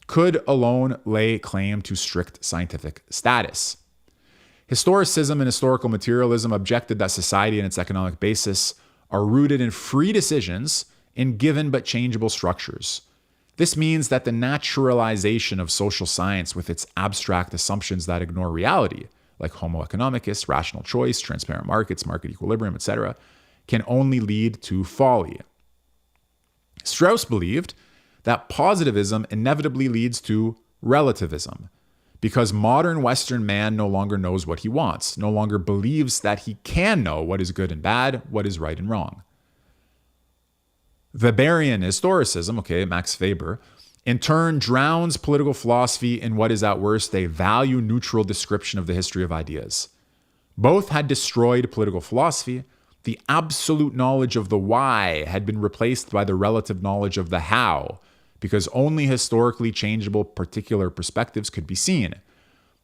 could alone lay claim to strict scientific status. Historicism and historical materialism objected that society and its economic basis are rooted in free decisions in given but changeable structures. This means that the naturalization of social science with its abstract assumptions that ignore reality, like homo economicus, rational choice, transparent markets, market equilibrium, etc., can only lead to folly. Strauss believed that positivism inevitably leads to relativism, because modern Western man no longer knows what he wants, no longer believes that he can know what is good and bad, what is right and wrong. Weberian historicism, Max Weber, in turn drowns political philosophy in what is at worst a value-neutral description of the history of ideas. Both had destroyed political philosophy. The absolute knowledge of the why had been replaced by the relative knowledge of the how, because only historically changeable particular perspectives could be seen.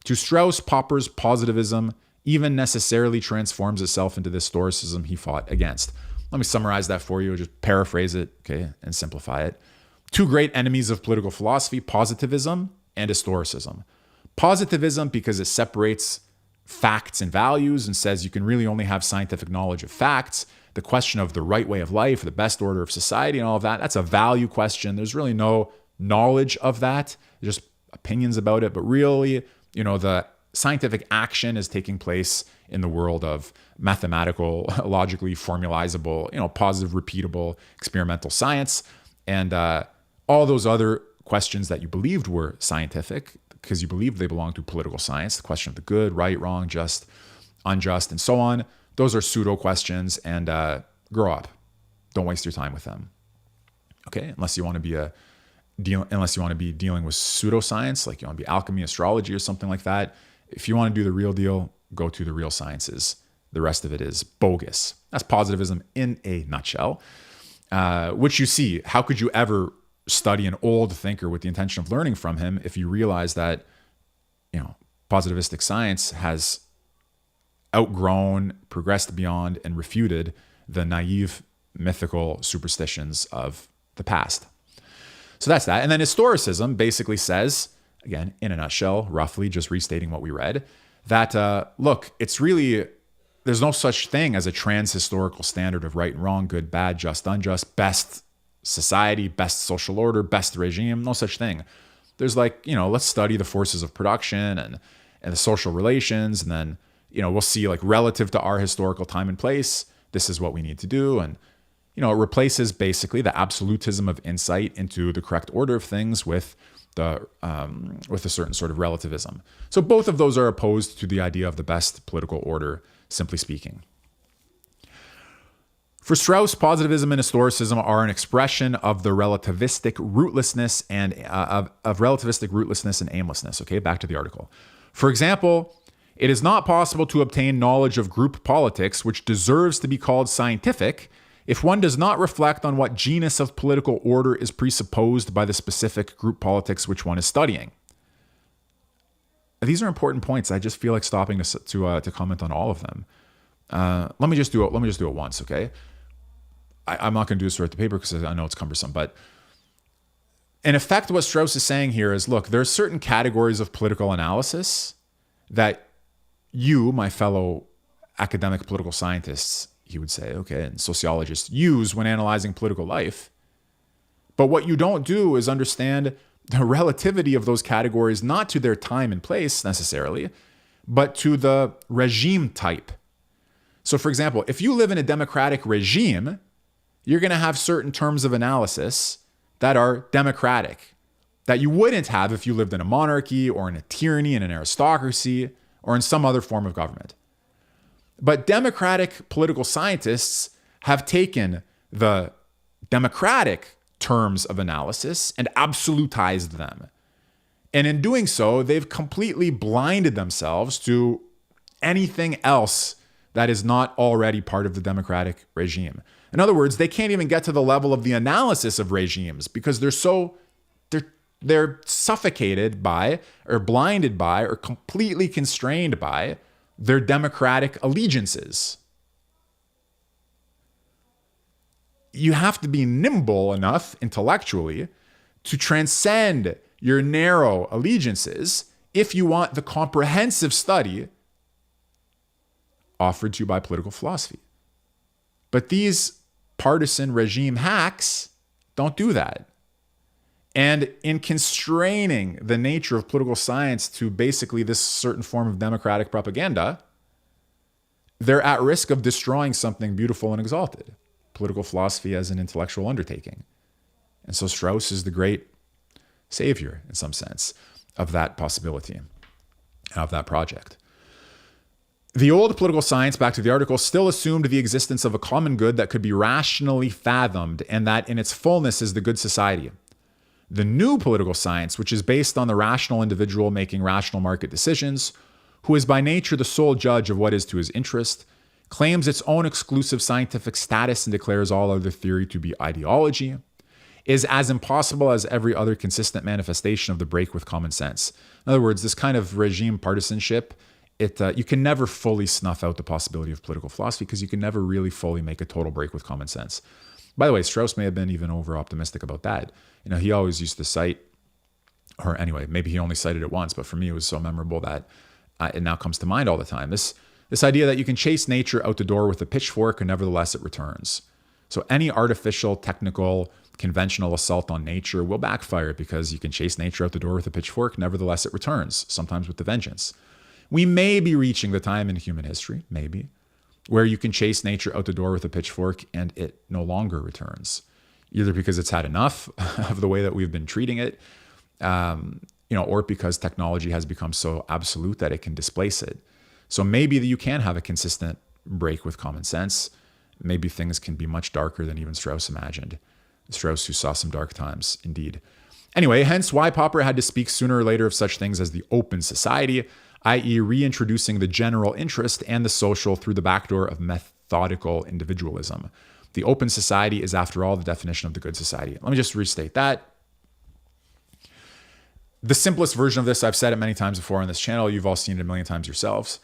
To Strauss, Popper's positivism even necessarily transforms itself into the historicism he fought against. Let me summarize that for you, just paraphrase it, and simplify it. Two great enemies of political philosophy, positivism and historicism. Positivism because it separates facts and values and says you can really only have scientific knowledge of facts. The question of the right way of life, the best order of society and all of that, that's a value question. There's really no knowledge of that, just opinions about it. But really, the scientific action is taking place in the world of mathematical, logically formalizable, positive, repeatable, experimental science. And all those other questions that you believed were scientific, because you believed they belong to political science, the question of the good, right, wrong, just, unjust, and so on. Those are pseudo questions, and grow up. Don't waste your time with them. Unless you want to be dealing with pseudoscience, like you want to be alchemy, astrology, or something like that. If you want to do the real deal, go to the real sciences. The rest of it is bogus. That's positivism in a nutshell. Which you see, how could you ever study an old thinker with the intention of learning from him if you realize that, positivistic science has outgrown, progressed beyond, and refuted the naive, mythical superstitions of the past. So that's that. And then historicism basically says, again, in a nutshell, roughly just restating what we read, that, look, it's really, there's no such thing as a trans-historical standard of right and wrong, good, bad, just, unjust, best society, best social order, best regime, no such thing. There's let's study the forces of production and the social relations, and then, we'll see relative to our historical time and place, this is what we need to do. And, it replaces basically the absolutism of insight into the correct order of things with a certain sort of relativism. So both of those are opposed to the idea of the best political order, simply speaking. For Strauss, positivism and historicism are an expression of the relativistic rootlessness and of relativistic rootlessness and aimlessness. Back to the article. For example, it is not possible to obtain knowledge of group politics, which deserves to be called scientific, if one does not reflect on what genus of political order is presupposed by the specific group politics which one is studying. These are important points. I just feel like stopping to comment on all of them. Let me just do it once, okay? I'm not going to do this right at the paper because I know it's cumbersome, but in effect, what Strauss is saying here is, look, there are certain categories of political analysis that you, my fellow academic political scientists, he would say, and sociologists use when analyzing political life. But what you don't do is understand the relativity of those categories, not to their time and place necessarily, but to the regime type. So for example, if you live in a democratic regime, you're going to have certain terms of analysis that are democratic, that you wouldn't have if you lived in a monarchy or in a tyranny, in an aristocracy, or in some other form of government. But democratic political scientists have taken the democratic terms of analysis and absolutized them. And in doing so, they've completely blinded themselves to anything else that is not already part of the democratic regime. In other words, they can't even get to the level of the analysis of regimes because they're suffocated by or blinded by or completely constrained by their democratic allegiances. You have to be nimble enough intellectually to transcend your narrow allegiances if you want the comprehensive study offered to you by political philosophy. But these partisan regime hacks don't do that. And in constraining the nature of political science to basically this certain form of democratic propaganda, they're at risk of destroying something beautiful and exalted, political philosophy as an intellectual undertaking. And so Strauss is the great savior, in some sense, of that possibility, of that project. The old political science, back to the article, still assumed the existence of a common good that could be rationally fathomed and that in its fullness is the good society. The new political science, which is based on the rational individual making rational market decisions, who is by nature the sole judge of what is to his interest, claims its own exclusive scientific status and declares all other theory to be ideology, is as impossible as every other consistent manifestation of the break with common sense. In other words, this kind of regime partisanship, you can never fully snuff out the possibility of political philosophy because you can never really fully make a total break with common sense. By the way, Strauss may have been even over-optimistic about that. He always used to cite, or anyway, maybe he only cited it once, but for me it was so memorable that it now comes to mind all the time. This idea that you can chase nature out the door with a pitchfork and nevertheless it returns. So any artificial, technical, conventional assault on nature will backfire because you can chase nature out the door with a pitchfork, nevertheless it returns, sometimes with a vengeance. We may be reaching the time in human history, maybe, where you can chase nature out the door with a pitchfork and it no longer returns, either because it's had enough of the way that we've been treating it, or because technology has become so absolute that it can displace it. So maybe that you can have a consistent break with common sense. Maybe things can be much darker than even Strauss imagined. Strauss, who saw some dark times, indeed. Anyway, hence why Popper had to speak sooner or later of such things as the open society, i.e. reintroducing the general interest and the social through the backdoor of methodical individualism. The open society is, after all, the definition of the good society. Let me just restate that. The simplest version of this, I've said it many times before on this channel. You've all seen it a million times yourselves.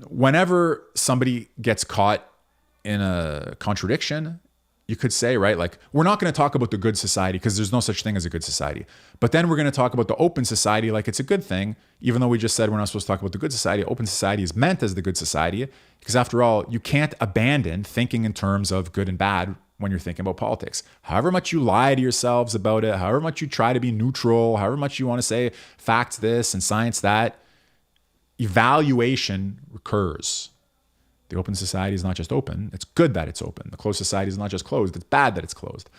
Whenever somebody gets caught in a contradiction, you could say, right, like, we're not going to talk about the good society because there's no such thing as a good society. But then we're going to talk about the open society like it's a good thing, even though we just said we're not supposed to talk about the good society. Open society is meant as the good society because, after all, you can't abandon thinking in terms of good and bad when you're thinking about politics. However much you lie to yourselves about it, however much you try to be neutral, however much you want to say facts this and science that, evaluation recurs. The open society is not just open. It's good that it's open. The closed society is not just closed. It's bad that it's closed.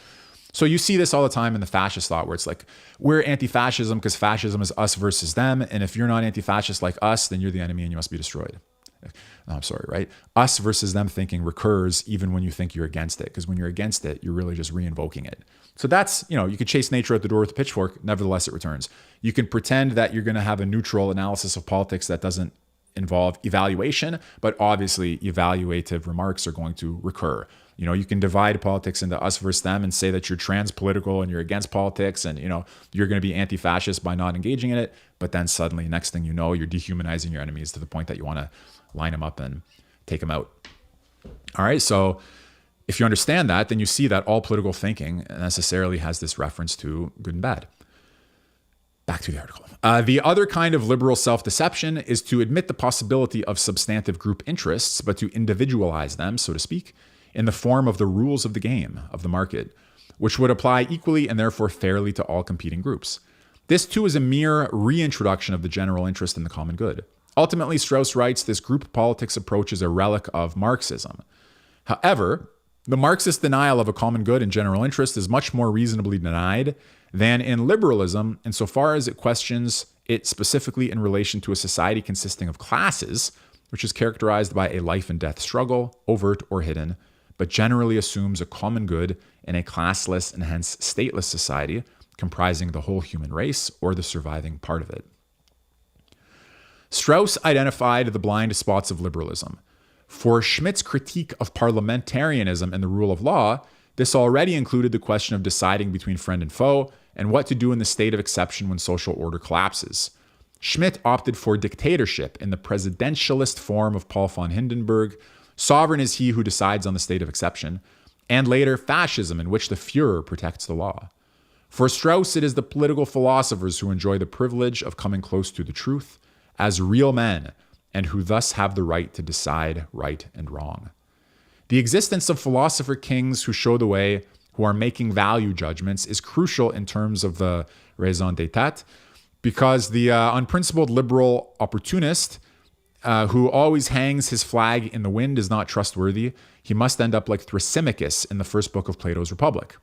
So you see this all the time in the fascist thought where it's like, we're anti-fascism because fascism is us versus them. And if you're not anti-fascist like us, then you're the enemy and you must be destroyed. No, I'm sorry, right? Us versus them thinking recurs even when you think you're against it. Because when you're against it, you're really just re-invoking it. So that's, you could chase nature at the door with a pitchfork. Nevertheless, it returns. You can pretend that you're going to have a neutral analysis of politics that doesn't involve evaluation, but obviously evaluative remarks are going to recur. You can divide politics into us versus them and say that you're trans-political and you're against politics and, you're going to be anti-fascist by not engaging in it. But then suddenly, next thing you know, you're dehumanizing your enemies to the point that you want to line them up and take them out. All right. So if you understand that, then you see that all political thinking necessarily has this reference to good and bad. Back to the article. The other kind of liberal self-deception is to admit the possibility of substantive group interests, but to individualize them, so to speak, in the form of the rules of the game, of the market, which would apply equally and therefore fairly to all competing groups. This too is a mere reintroduction of the general interest in the common good. Ultimately, Strauss writes, this group politics approach is a relic of Marxism. However, the Marxist denial of a common good and general interest is much more reasonably denied than in liberalism, insofar as it questions it specifically in relation to a society consisting of classes which is characterized by a life and death struggle, overt or hidden, but generally assumes a common good in a classless and hence stateless society comprising the whole human race or the surviving part of it. Strauss identified the blind spots of liberalism. For Schmidt's critique of parliamentarianism and the rule of law, this already included the question of deciding between friend and foe and what to do in the state of exception when social order collapses. Schmidt opted for dictatorship in the presidentialist form of Paul von Hindenburg. Sovereign is he who decides on the state of exception, and later fascism, in which the Führer protects the law. For Strauss, it is the political philosophers who enjoy the privilege of coming close to the truth as real men, and who thus have the right to decide right and wrong. The existence of philosopher kings who show the way, who are making value judgments, is crucial in terms of the raison d'etat, because the unprincipled liberal opportunist who always hangs his flag in the wind is not trustworthy. He must end up like Thrasymachus in the first book of Plato's Republic.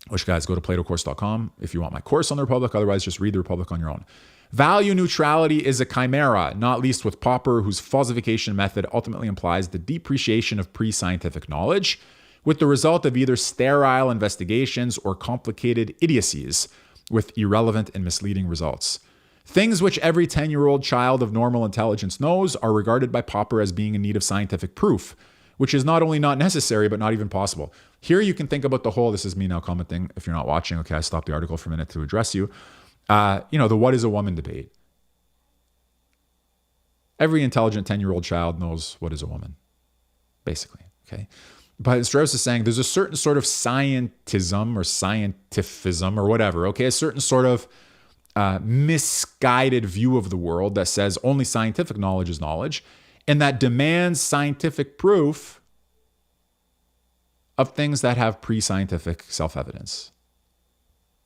Which, guys, go to platocourse.com if you want my course on the Republic. Otherwise, just read the Republic on your own. Value neutrality is a chimera, not least with Popper, whose falsification method ultimately implies the depreciation of pre-scientific knowledge, with the result of either sterile investigations or complicated idiocies with irrelevant and misleading results. Things which every 10-year-old child of normal intelligence knows are regarded by Popper as being in need of scientific proof, which is not only not necessary, but not even possible. Here you can think about the whole, this is me now commenting, if you're not watching, okay, I stopped the article for a minute to address you. The what is a woman debate. Every intelligent 10-year-old child knows what is a woman, basically, okay? But Strauss is saying there's a certain sort of scientism or scientificism or whatever, okay? A certain sort of misguided view of the world that says only scientific knowledge is knowledge, and that demands scientific proof of things that have pre-scientific self-evidence.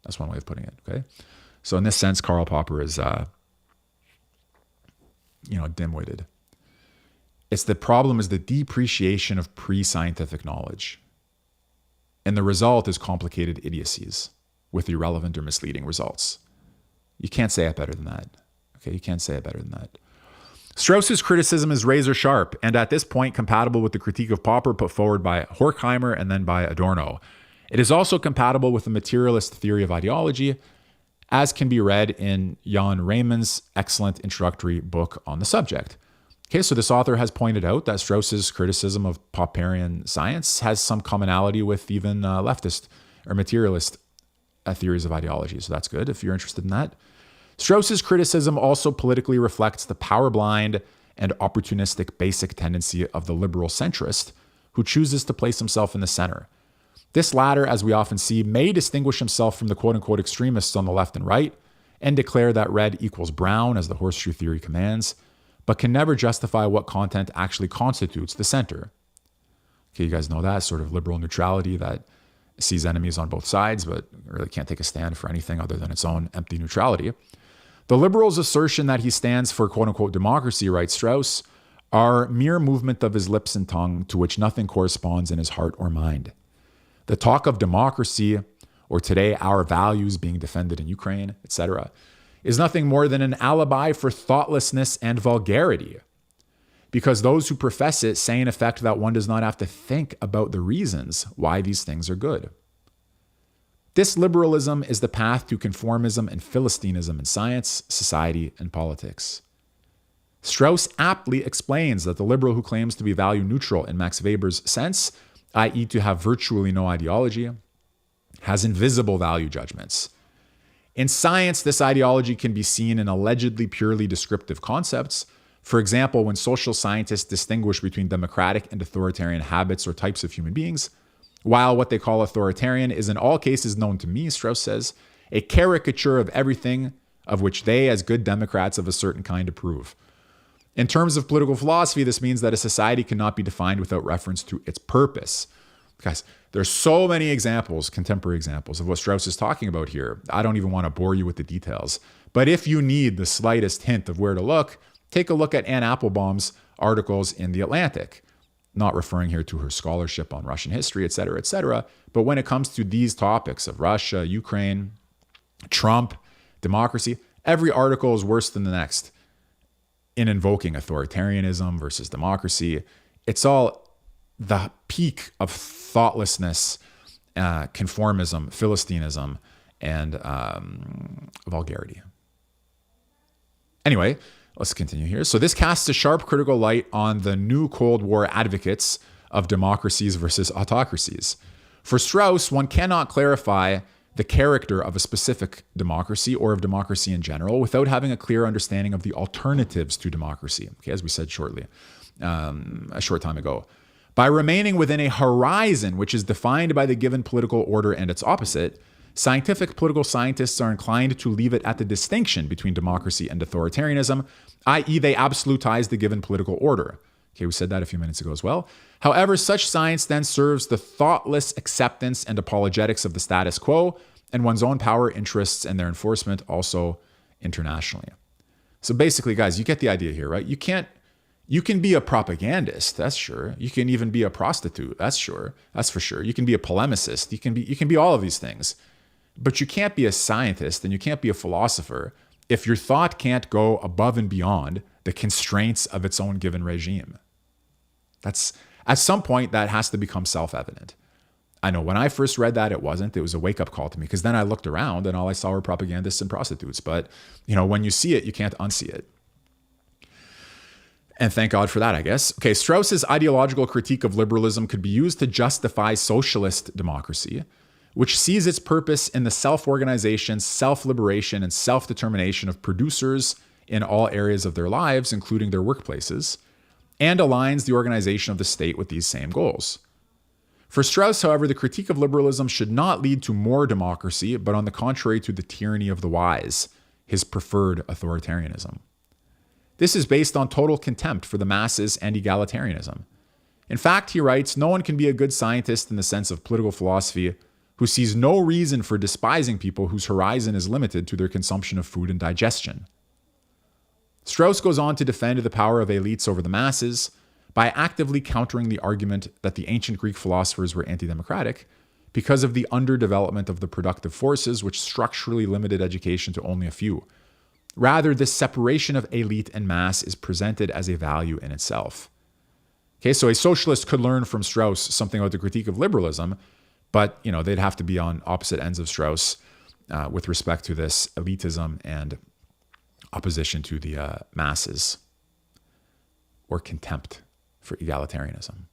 That's one way of putting it, okay? So in this sense, Karl Popper is, dim-witted. The problem is the depreciation of pre-scientific knowledge. And the result is complicated idiocies with irrelevant or misleading results. You can't say it better than that. Okay, you can't say it better than that. Strauss's criticism is razor sharp, and at this point compatible with the critique of Popper put forward by Horkheimer and then by Adorno. It is also compatible with the materialist theory of ideology, as can be read in Jan Raymond's excellent introductory book on the subject. Okay, so this author has pointed out that Strauss's criticism of Popperian science has some commonality with even leftist or materialist theories of ideology. So that's good if you're interested in that. Strauss's criticism also politically reflects the power-blind and opportunistic basic tendency of the liberal centrist who chooses to place himself in the center. This latter, as we often see, may distinguish himself from the quote-unquote extremists on the left and right and declare that red equals brown, as the horseshoe theory commands, but can never justify what content actually constitutes the center. Okay, you guys know that sort of liberal neutrality that sees enemies on both sides, but really can't take a stand for anything other than its own empty neutrality. The liberal's assertion that he stands for quote-unquote democracy, writes Strauss, are mere movement of his lips and tongue to which nothing corresponds in his heart or mind. The talk of democracy, or today our values being defended in Ukraine, etc., is nothing more than an alibi for thoughtlessness and vulgarity. Because those who profess it say in effect that one does not have to think about the reasons why these things are good. This liberalism is the path to conformism and philistinism in science, society, and politics. Strauss aptly explains that the liberal who claims to be value neutral in Max Weber's sense, i.e. to have virtually no ideology, has invisible value judgments. In science, this ideology can be seen in allegedly purely descriptive concepts. For example, when social scientists distinguish between democratic and authoritarian habits or types of human beings, while what they call authoritarian is in all cases known to me, Strauss says, a caricature of everything of which they, as good Democrats of a certain kind, approve. In terms of political philosophy, this means that a society cannot be defined without reference to its purpose. Guys, there's so many examples, contemporary examples, of what Strauss is talking about here. I don't even want to bore you with the details. But if you need the slightest hint of where to look, take a look at Anne Applebaum's articles in The Atlantic. Not referring here to her scholarship on Russian history, et cetera, but when it comes to these topics of Russia, Ukraine, Trump, democracy, every article is worse than the next. in invoking authoritarianism versus democracy. It's all the peak of thoughtlessness, conformism, philistinism, and vulgarity. Anyway, let's continue here. So this casts a sharp critical light on the new Cold War advocates of democracies versus autocracies. For Strauss, one cannot clarify the character of a specific democracy or of democracy in general without having a clear understanding of the alternatives to democracy, okay, as we said a short time ago. By remaining within a horizon which is defined by the given political order and its opposite, scientific political scientists are inclined to leave it at the distinction between democracy and authoritarianism, i.e. they absolutize the given political order. Okay, we said that a few minutes ago as well. However, such science then serves the thoughtless acceptance and apologetics of the status quo and one's own power interests and their enforcement also internationally. So basically, guys, you get the idea here, right? You can be a propagandist, that's sure. You can even be a prostitute, that's sure. That's for sure. You can be a polemicist. You can be all of these things. But you can't be a scientist and you can't be a philosopher if your thought can't go above and beyond the constraints of its own given regime. That's at some point that has to become self-evident. I know when I first read that, it wasn't. It was a wake-up call to me because then I looked around and all I saw were propagandists and prostitutes. But, when you see it, you can't unsee it. And thank God for that, I guess. Okay, Strauss's ideological critique of liberalism could be used to justify socialist democracy, which sees its purpose in the self-organization, self-liberation, and self-determination of producers in all areas of their lives, including their workplaces, and aligns the organization of the state with these same goals. For Strauss, however, the critique of liberalism should not lead to more democracy, but on the contrary to the tyranny of the wise, his preferred authoritarianism. This is based on total contempt for the masses and egalitarianism. In fact, he writes, no one can be a good scientist in the sense of political philosophy who sees no reason for despising people whose horizon is limited to their consumption of food and digestion. Strauss goes on to defend the power of elites over the masses by actively countering the argument that the ancient Greek philosophers were anti-democratic because of the underdevelopment of the productive forces which structurally limited education to only a few. Rather, this separation of elite and mass is presented as a value in itself. Okay, so a socialist could learn from Strauss something about the critique of liberalism, but they'd have to be on opposite ends of Strauss with respect to this elitism and opposition to the masses, or contempt for egalitarianism.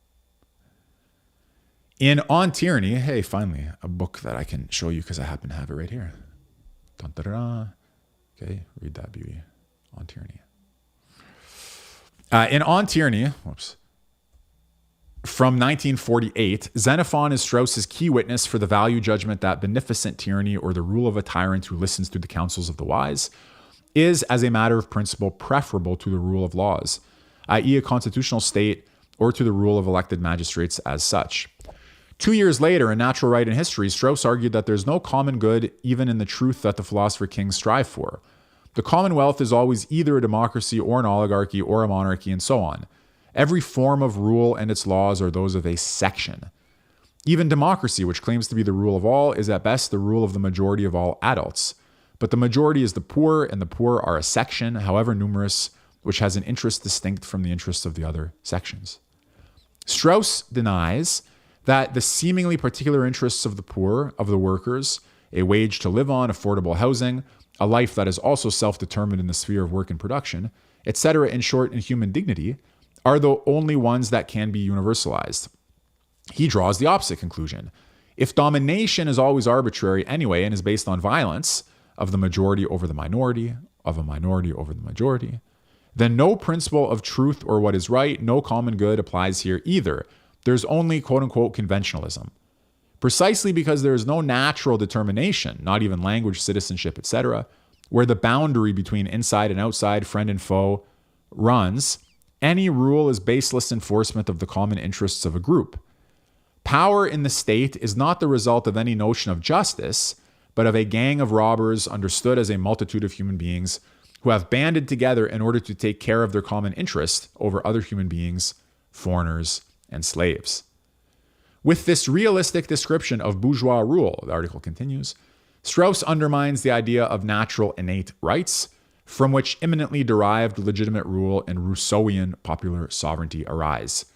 In On Tyranny, hey, finally, a book that I can show you because I happen to have it right here. Dun-da-da-da. Okay, read that beauty. On Tyranny. In On Tyranny, from 1948, Xenophon is Strauss's key witness for the value judgment that beneficent tyranny, or the rule of a tyrant who listens to the counsels of the wise, is, as a matter of principle, preferable to the rule of laws, i.e. a constitutional state, or to the rule of elected magistrates as such. 2 years later, in Natural Right and History, Strauss argued that there's no common good even in the truth that the philosopher kings strive for. The commonwealth is always either a democracy or an oligarchy or a monarchy and so on. Every form of rule and its laws are those of a section. Even democracy, which claims to be the rule of all, is at best the rule of the majority of all adults. But the majority is the poor, and the poor are a section, however numerous, which has an interest distinct from the interests of the other sections. Strauss denies that the seemingly particular interests of the poor, of the workers, a wage to live on, affordable housing, a life that is also self-determined in the sphere of work and production, etc., in short, in human dignity, are the only ones that can be universalized. He draws the opposite conclusion. If domination is always arbitrary anyway and is based on violence of the majority over the minority, of a minority over the majority, then no principle of truth or what is right, no common good applies here either. There's only quote-unquote conventionalism. Precisely because there is no natural determination, not even language, citizenship, etc., where the boundary between inside and outside, friend and foe, runs, any rule is baseless enforcement of the common interests of a group. Power in the state is not the result of any notion of justice, but of a gang of robbers understood as a multitude of human beings who have banded together in order to take care of their common interest over other human beings, foreigners, and slaves. With this realistic description of bourgeois rule, the article continues, Strauss undermines the idea of natural innate rights, from which imminently derived legitimate rule and Rousseauian popular sovereignty arise.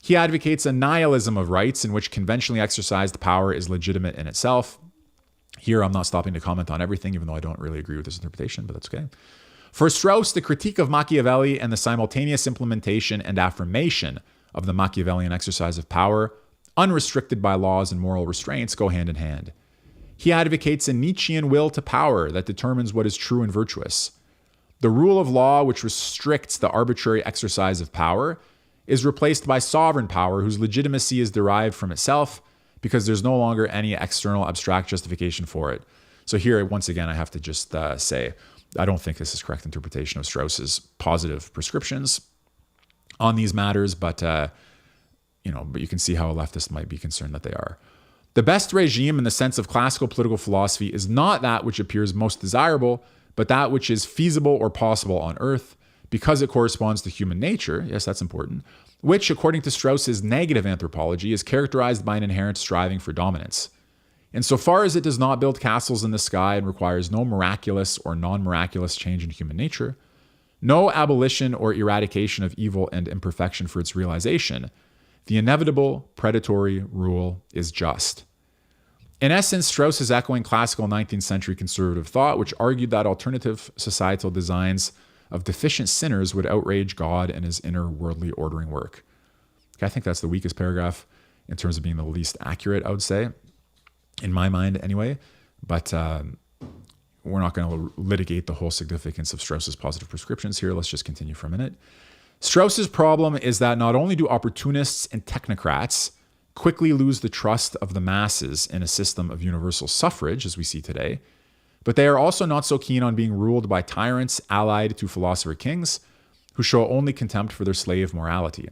He advocates a nihilism of rights in which conventionally exercised power is legitimate in itself. Here, I'm not stopping to comment on everything, even though I don't really agree with this interpretation, but that's okay. For Strauss, the critique of Machiavelli and the simultaneous implementation and affirmation of the Machiavellian exercise of power, unrestricted by laws and moral restraints, go hand in hand. He advocates a Nietzschean will to power that determines what is true and virtuous. The rule of law, which restricts the arbitrary exercise of power, is replaced by sovereign power whose legitimacy is derived from itself because there's no longer any external abstract justification for it. So here, once again, I have to just say, I don't think this is correct interpretation of Strauss's positive prescriptions on these matters, but you can see how a leftist might be concerned that they are. The best regime in the sense of classical political philosophy is not that which appears most desirable, but that which is feasible or possible on earth, because it corresponds to human nature, yes, that's important, which, according to Strauss's negative anthropology, is characterized by an inherent striving for dominance. Insofar as it does not build castles in the sky and requires no miraculous or non-miraculous change in human nature, no abolition or eradication of evil and imperfection for its realization, the inevitable predatory rule is just. In essence, Strauss is echoing classical 19th century conservative thought, which argued that alternative societal designs of deficient sinners would outrage God and his inner worldly ordering work. Okay, I think that's the weakest paragraph in terms of being the least accurate, I would say, in my mind anyway. But we're not going to litigate the whole significance of Strauss's positive prescriptions here. Let's just continue for a minute. Strauss's problem is that not only do opportunists and technocrats quickly lose the trust of the masses in a system of universal suffrage, as we see today, but they are also not so keen on being ruled by tyrants allied to philosopher kings who show only contempt for their slave morality.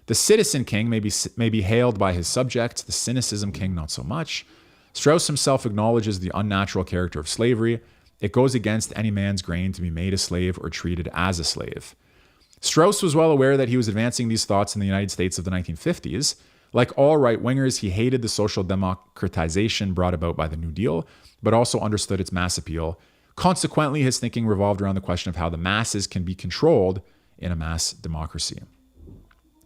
The citizen king may be hailed by his subjects, the cynicism king not so much. Strauss himself acknowledges the unnatural character of slavery. It goes against any man's grain to be made a slave or treated as a slave. Strauss was well aware that he was advancing these thoughts in the United States of the 1950s. Like all right-wingers, he hated the social democratization brought about by the New Deal, but also understood its mass appeal. Consequently, his thinking revolved around the question of how the masses can be controlled in a mass democracy.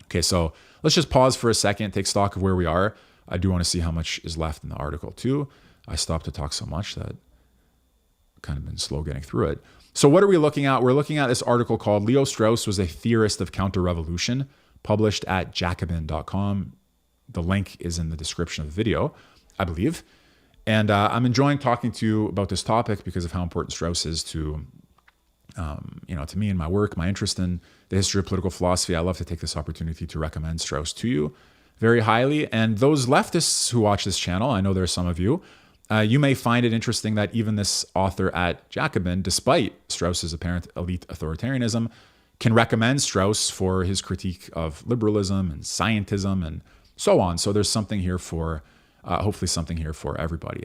Okay, so let's just pause for a second, take stock of where we are. I do want to see how much is left in the article too. I stopped to talk so much that I've kind of been slow getting through it. So what are we looking at? We're looking at this article called Leo Strauss Was a Theorist of Counter-Revolution, published at jacobin.com. The link is in the description of the video, I believe. And I'm enjoying talking to you about this topic because of how important Strauss is to me and my work, my interest in the history of political philosophy. I love to take this opportunity to recommend Strauss to you very highly. And those leftists who watch this channel, I know there are some of you, you may find it interesting that even this author at Jacobin, despite Strauss's apparent elite authoritarianism, can recommend Strauss for his critique of liberalism and scientism and so on. So there's something here for, hopefully something here for everybody.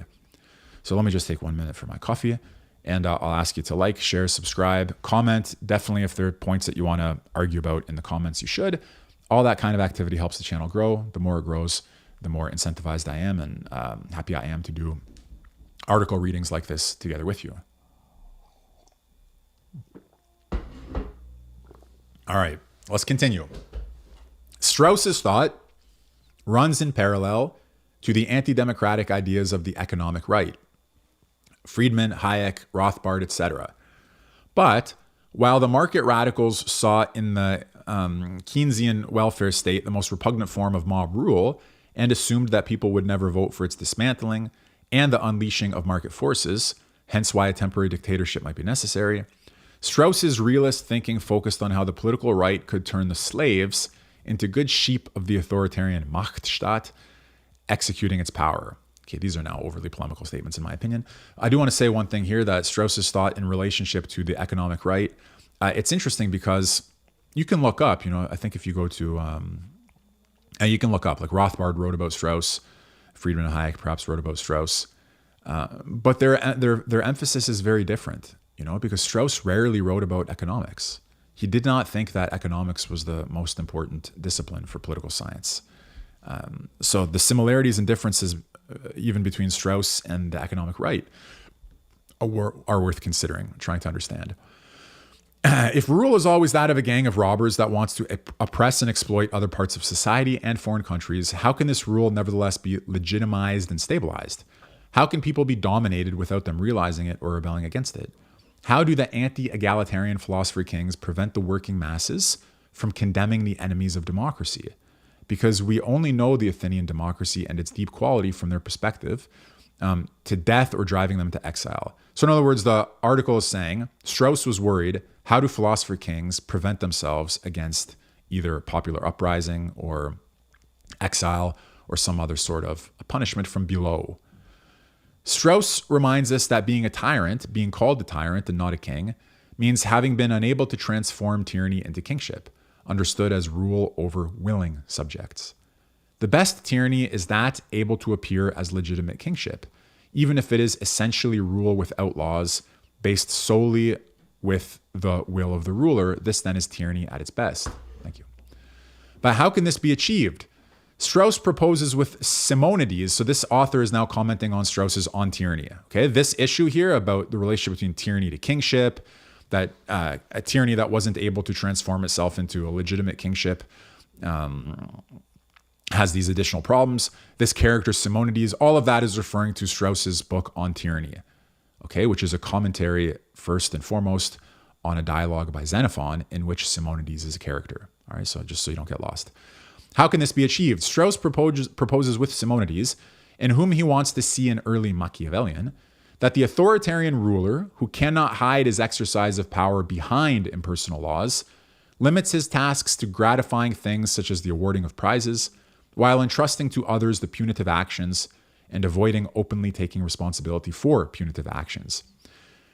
So let me just take 1 minute for my coffee, and I'll ask you to like, share, subscribe, comment. Definitely if there are points that you want to argue about in the comments, you should. All that kind of activity helps the channel grow. The more it grows, the more incentivized I am and happy I am to do article readings like this together with you. All right, let's continue. Strauss's thought runs in parallel to the anti-democratic ideas of the economic right. Friedman, Hayek, Rothbard, etc. But while the market radicals saw in the Keynesian welfare state the most repugnant form of mob rule and assumed that people would never vote for its dismantling and the unleashing of market forces, hence why a temporary dictatorship might be necessary, Strauss's realist thinking focused on how the political right could turn the slaves into good sheep of the authoritarian Machtstaat, executing its power. Okay, these are now overly polemical statements in my opinion. I do want to say one thing here, that Strauss's thought in relationship to the economic right, it's interesting because you can look up, I think if you go to, you can look up, like Rothbard wrote about Strauss, Friedman and Hayek perhaps wrote about Strauss, but their emphasis is very different, because Strauss rarely wrote about economics. He did not think that economics was the most important discipline for political science. So the similarities and differences even between Strauss and the economic right are worth considering, trying to understand. If rule is always that of a gang of robbers that wants to oppress and exploit other parts of society and foreign countries, how can this rule nevertheless be legitimized and stabilized? How can people be dominated without them realizing it or rebelling against it? How do the anti-egalitarian philosopher kings prevent the working masses from condemning the enemies of democracy? Because we only know the Athenian democracy and its deep quality from their perspective, to death or driving them to exile. So in other words, the article is saying Strauss was worried, how do philosopher kings prevent themselves against either popular uprising or exile or some other sort of punishment from below? Strauss reminds us that being a tyrant, being called a tyrant and not a king, means having been unable to transform tyranny into kingship, understood as rule over willing subjects. The best tyranny is that able to appear as legitimate kingship, even if it is essentially rule without laws, based solely with the will of the ruler. This then is tyranny at its best. Thank you. But how can this be achieved? Strauss proposes with Simonides, so this author is now commenting on Strauss's On Tyranny. Okay, this issue here about the relationship between tyranny to kingship, that a tyranny that wasn't able to transform itself into a legitimate kingship has these additional problems. This character Simonides, all of that is referring to Strauss's book On Tyranny, okay, which is a commentary first and foremost on a dialogue by Xenophon in which Simonides is a character. All right, so just so you don't get lost. How can this be achieved? Strauss proposes with Simonides, in whom he wants to see an early Machiavellian, that the authoritarian ruler, who cannot hide his exercise of power behind impersonal laws, limits his tasks to gratifying things such as the awarding of prizes, while entrusting to others the punitive actions and avoiding openly taking responsibility for punitive actions.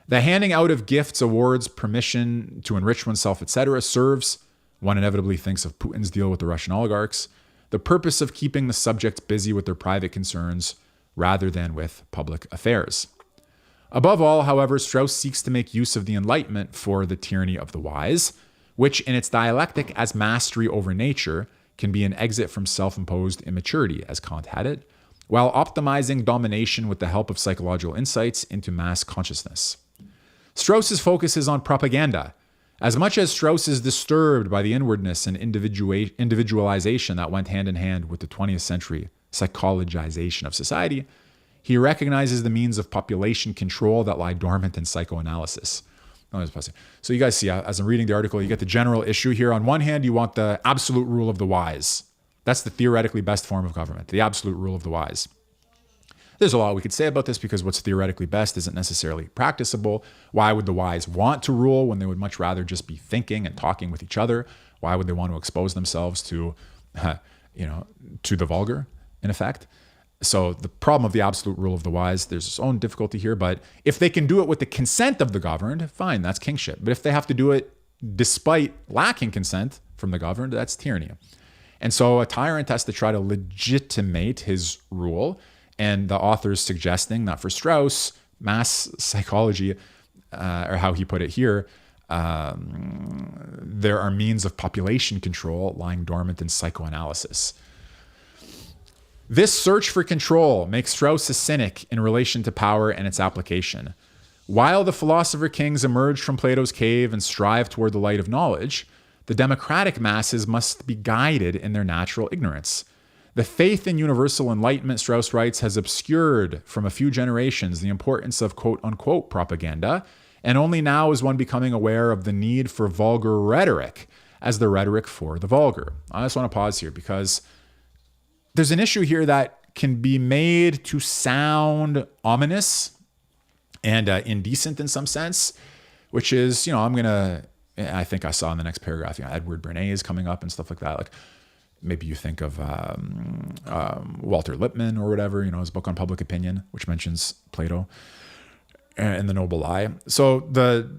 The handing out of gifts, awards, permission to enrich oneself, etc., serves, one inevitably thinks of Putin's deal with the Russian oligarchs, the purpose of keeping the subjects busy with their private concerns rather than with public affairs. Above all, however, Strauss seeks to make use of the Enlightenment for the tyranny of the wise, which in its dialectic as mastery over nature can be an exit from self-imposed immaturity, as Kant had it, while optimizing domination with the help of psychological insights into mass consciousness. Strauss's focus is on propaganda. As much as Strauss is disturbed by the inwardness and individualization that went hand in hand with the 20th century psychologization of society, he recognizes the means of population control that lie dormant in psychoanalysis. So you guys see, as I'm reading the article, you get the general issue here. On one hand, you want the absolute rule of the wise. That's the theoretically best form of government, the absolute rule of the wise. There's a lot we could say about this because what's theoretically best isn't necessarily practicable. Why would the wise want to rule when they would much rather just be thinking and talking with each other? Why would they want to expose themselves to, to the vulgar, in effect? So the problem of the absolute rule of the wise, there's its own difficulty here, but if they can do it with the consent of the governed, fine, that's kingship. But if they have to do it despite lacking consent from the governed, that's tyranny. And so a tyrant has to try to legitimate his rule. And the author is suggesting that for Strauss, mass psychology, or how he put it here, there are means of population control lying dormant in psychoanalysis. This search for control makes Strauss a cynic in relation to power and its application. While the philosopher kings emerge from Plato's cave and strive toward the light of knowledge, the democratic masses must be guided in their natural ignorance. The faith in universal enlightenment, Strauss writes, has obscured from a few generations the importance of quote-unquote propaganda, and only now is one becoming aware of the need for vulgar rhetoric as the rhetoric for the vulgar. I just want to pause here because there's an issue here that can be made to sound ominous and indecent in some sense, which is, I think I saw in the next paragraph, Edward Bernays is coming up and stuff like that. Like, maybe you think of Walter Lippmann or whatever, his book on public opinion, which mentions Plato and the noble lie. So the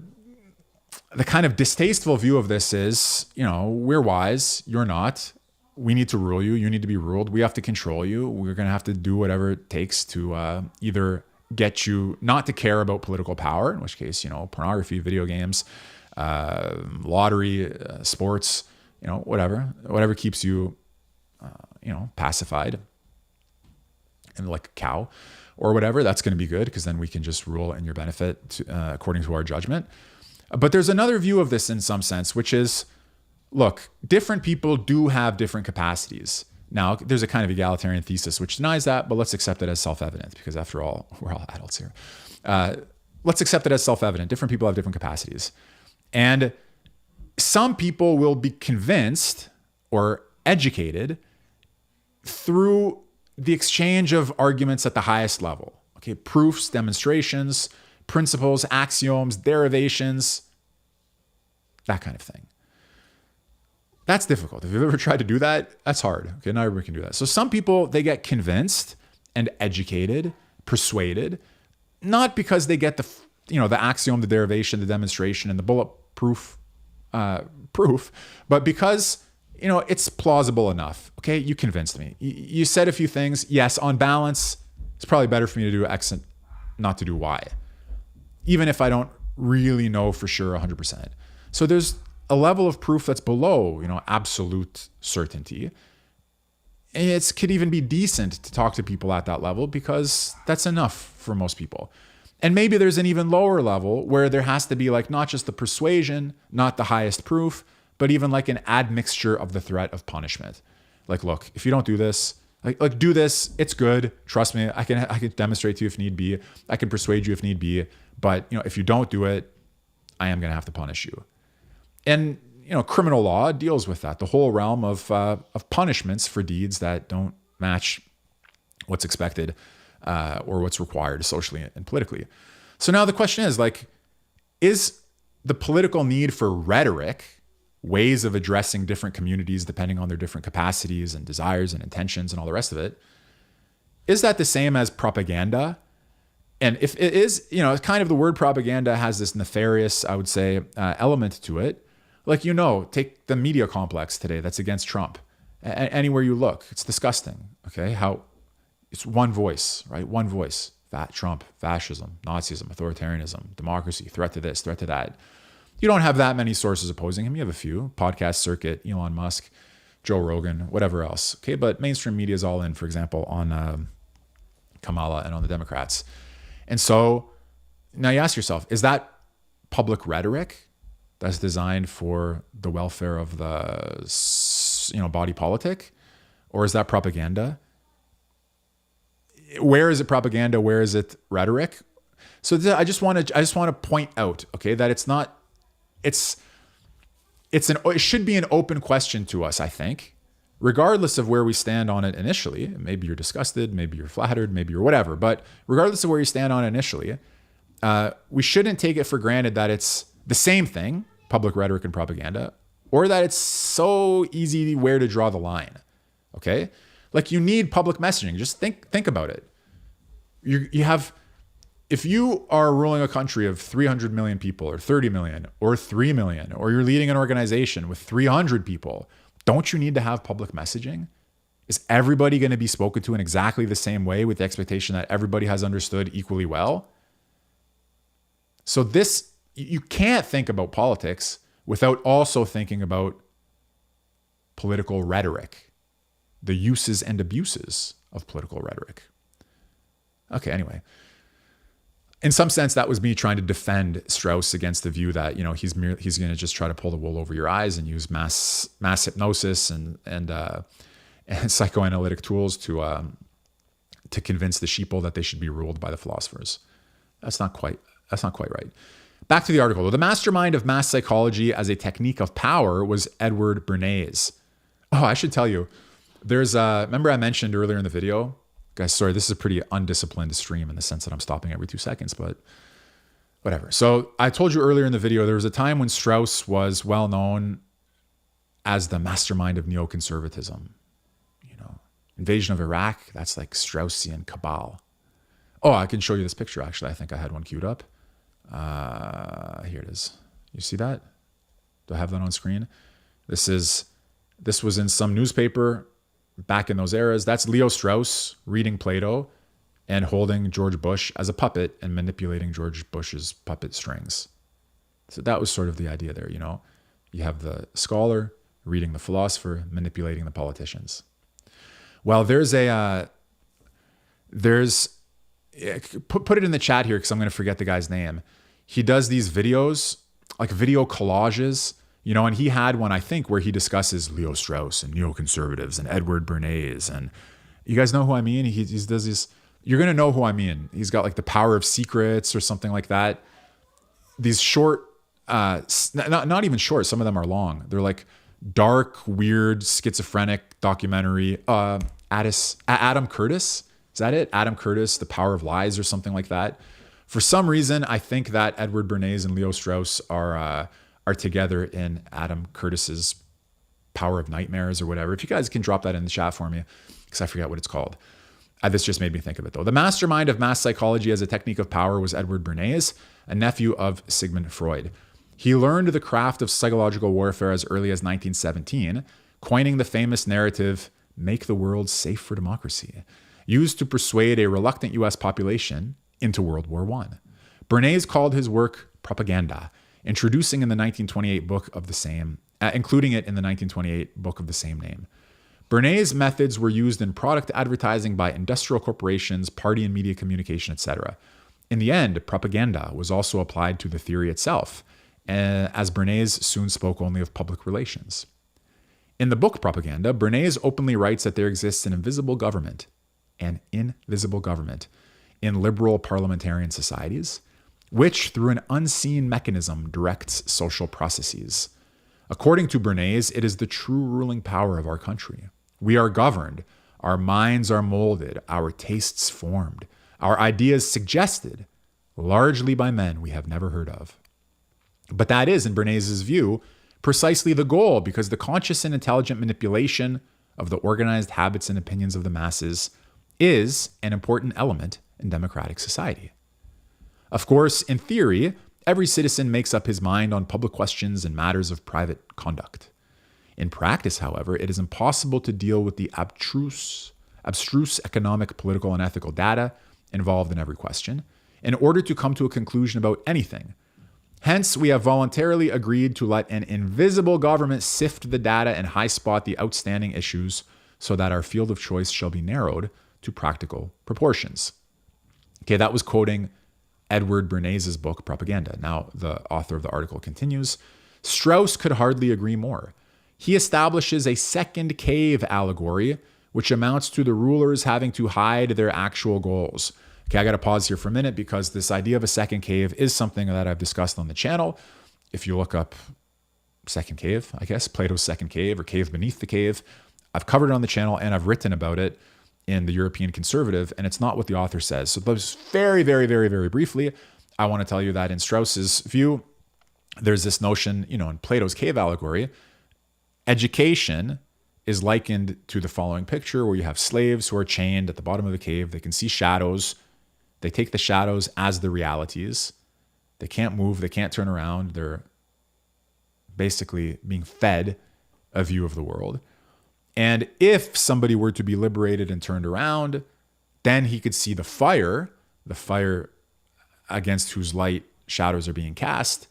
kind of distasteful view of this is, we're wise, you're not. We need to rule you. You need to be ruled. We have to control you. We're going to have to do whatever it takes to either get you not to care about political power, in which case, pornography, video games, lottery, sports, whatever keeps you, pacified and like a cow or whatever, that's going to be good because then we can just rule in your benefit according to our judgment. But there's another view of this in some sense, which is, look, different people do have different capacities. Now, there's a kind of egalitarian thesis which denies that, but let's accept it as self-evident because after all, we're all adults here. Let's accept it as self-evident. Different people have different capacities. And some people will be convinced or educated through the exchange of arguments at the highest level. Okay, proofs, demonstrations, principles, axioms, derivations, that kind of thing. That's difficult. If you've ever tried to do that, that's hard. Okay, not everybody can do that. So some people, they get convinced and educated, persuaded, not because they get the axiom, the derivation, the demonstration, and the bulletproof proof, but because it's plausible enough. Okay, you convinced me. You said a few things. Yes, on balance, it's probably better for me to do X and not to do Y, even if I don't really know for sure 100%. So there's a level of proof that's below, absolute certainty. And it could even be decent to talk to people at that level because that's enough for most people. And maybe there's an even lower level where there has to be not just the persuasion, not the highest proof, but even an admixture of the threat of punishment. Look, if you don't do this, do this, it's good. Trust me, I can demonstrate to you if need be. I can persuade you if need be. But if you don't do it, I am going to have to punish you. And criminal law deals with that, the whole realm of punishments for deeds that don't match what's expected or what's required socially and politically. So now the question is the political need for rhetoric, ways of addressing different communities depending on their different capacities and desires and intentions and all the rest of it, is that the same as propaganda? And if it is, kind of the word propaganda has this nefarious, I would say, element to it. Take the media complex today that's against Trump. Anywhere you look, it's disgusting. Okay, how it's one voice, right? One voice. Trump, fascism, Nazism, authoritarianism, democracy, threat to this, threat to that. You don't have that many sources opposing him. You have a few. Podcast circuit, Elon Musk, Joe Rogan, whatever else. Okay, but mainstream media is all in, for example, on Kamala and on the Democrats. And so now you ask yourself, is that public rhetoric that's designed for the welfare of the body politic? Or is that propaganda? Where is it propaganda? Where is it rhetoric? So I just want to point out, okay, that it's not, it should be an open question to us, I think, regardless of where we stand on it initially. Maybe you're disgusted, maybe you're flattered, maybe you're whatever, but regardless of where you stand on it initially, we shouldn't take it for granted that it's the same thing, public rhetoric and propaganda, or that it's so easy where to draw the line. Okay? You need public messaging. Just think about it. You have, if you are ruling a country of 300 million people or 30 million or 3 million, or you're leading an organization with 300 people, don't you need to have public messaging? Is everybody going to be spoken to in exactly the same way with the expectation that everybody has understood equally well? So you can't think about politics without also thinking about political rhetoric, the uses and abuses of political rhetoric. Okay, anyway. In some sense, that was me trying to defend Strauss against the view that, he's going to just try to pull the wool over your eyes and use mass hypnosis and psychoanalytic tools to convince the sheeple that they should be ruled by the philosophers. That's not quite right. Back to the article. The mastermind of mass psychology as a technique of power was Edward Bernays. Oh, I should tell you, remember I mentioned earlier in the video, guys, sorry, this is a pretty undisciplined stream in the sense that I'm stopping every 2 seconds, but whatever. So I told you earlier in the video, there was a time when Strauss was well known as the mastermind of neoconservatism. Invasion of Iraq, that's like Straussian cabal. Oh, I can show you this picture, actually. I think I had one queued up. Here it is. You see that? Do I have that on screen? This was in some newspaper back in those eras. That's Leo Strauss reading Plato and holding George Bush as a puppet and manipulating George Bush's puppet strings. So that was sort of the idea there, You have the scholar reading the philosopher, manipulating the politicians. Well, put it in the chat here because I'm going to forget the guy's name. He does these videos like video collages, and he had one, I think, where he discusses Leo Strauss and neoconservatives and Edward Bernays. And you guys know who I mean? He does this. You're going to know who I mean. He's got like The Power of Secrets or something like that. These short, not even short. Some of them are long. They're like dark, weird, schizophrenic documentary. Adam Curtis. Is that it? Adam Curtis, The Power of Lies or something like that. For some reason, I think that Edward Bernays and Leo Strauss are together in Adam Curtis's Power of Nightmares or whatever. If you guys can drop that in the chat for me, because I forget what it's called. This just made me think of it, though. The mastermind of mass psychology as a technique of power was Edward Bernays, a nephew of Sigmund Freud. He learned the craft of psychological warfare as early as 1917, coining the famous narrative, "Make the world safe for democracy," used to persuade a reluctant U.S. population into World War I. Bernays called his work propaganda, introducing in the 1928 book of the same, including it in the 1928 book of the same name. Bernays' methods were used in product advertising by industrial corporations, party and media communication, etc. In the end, propaganda was also applied to the theory itself, as Bernays soon spoke only of public relations. In the book Propaganda, Bernays openly writes that there exists an invisible government in liberal parliamentarian societies, which through an unseen mechanism directs social processes. According to Bernays, it is the true ruling power of our country. We are governed, our minds are molded, our tastes formed, our ideas suggested, largely by men we have never heard of. But that is, in Bernays' view, precisely the goal, because the conscious and intelligent manipulation of the organized habits and opinions of the masses is an important element in democratic society. Of course, in theory, every citizen makes up his mind on public questions and matters of private conduct. In practice, however, it is impossible to deal with the abstruse economic, political, and ethical data involved in every question in order to come to a conclusion about anything. Hence, we have voluntarily agreed to let an invisible government sift the data and high spot the outstanding issues so that our field of choice shall be narrowed to practical proportions. Okay, that was quoting Edward Bernays' book, Propaganda. Now, the author of the article continues, Strauss could hardly agree more. He establishes a second cave allegory, which amounts to the rulers having to hide their actual goals. Okay, I got to pause here for a minute because this idea of a second cave is something that I've discussed on the channel. If you look up second cave, I guess, Plato's second cave or cave beneath the cave, I've covered it on the channel and I've written about it in the European Conservative, and it's not what the author says. So just very, very, very, very briefly, I want to tell you that in Strauss's view, there's this notion, in Plato's cave allegory, education is likened to the following picture where you have slaves who are chained at the bottom of the cave. They can see shadows. They take the shadows as the realities. They can't move. They can't turn around. They're basically being fed a view of the world. And if somebody were to be liberated and turned around, then he could see the fire against whose light shadows are being cast.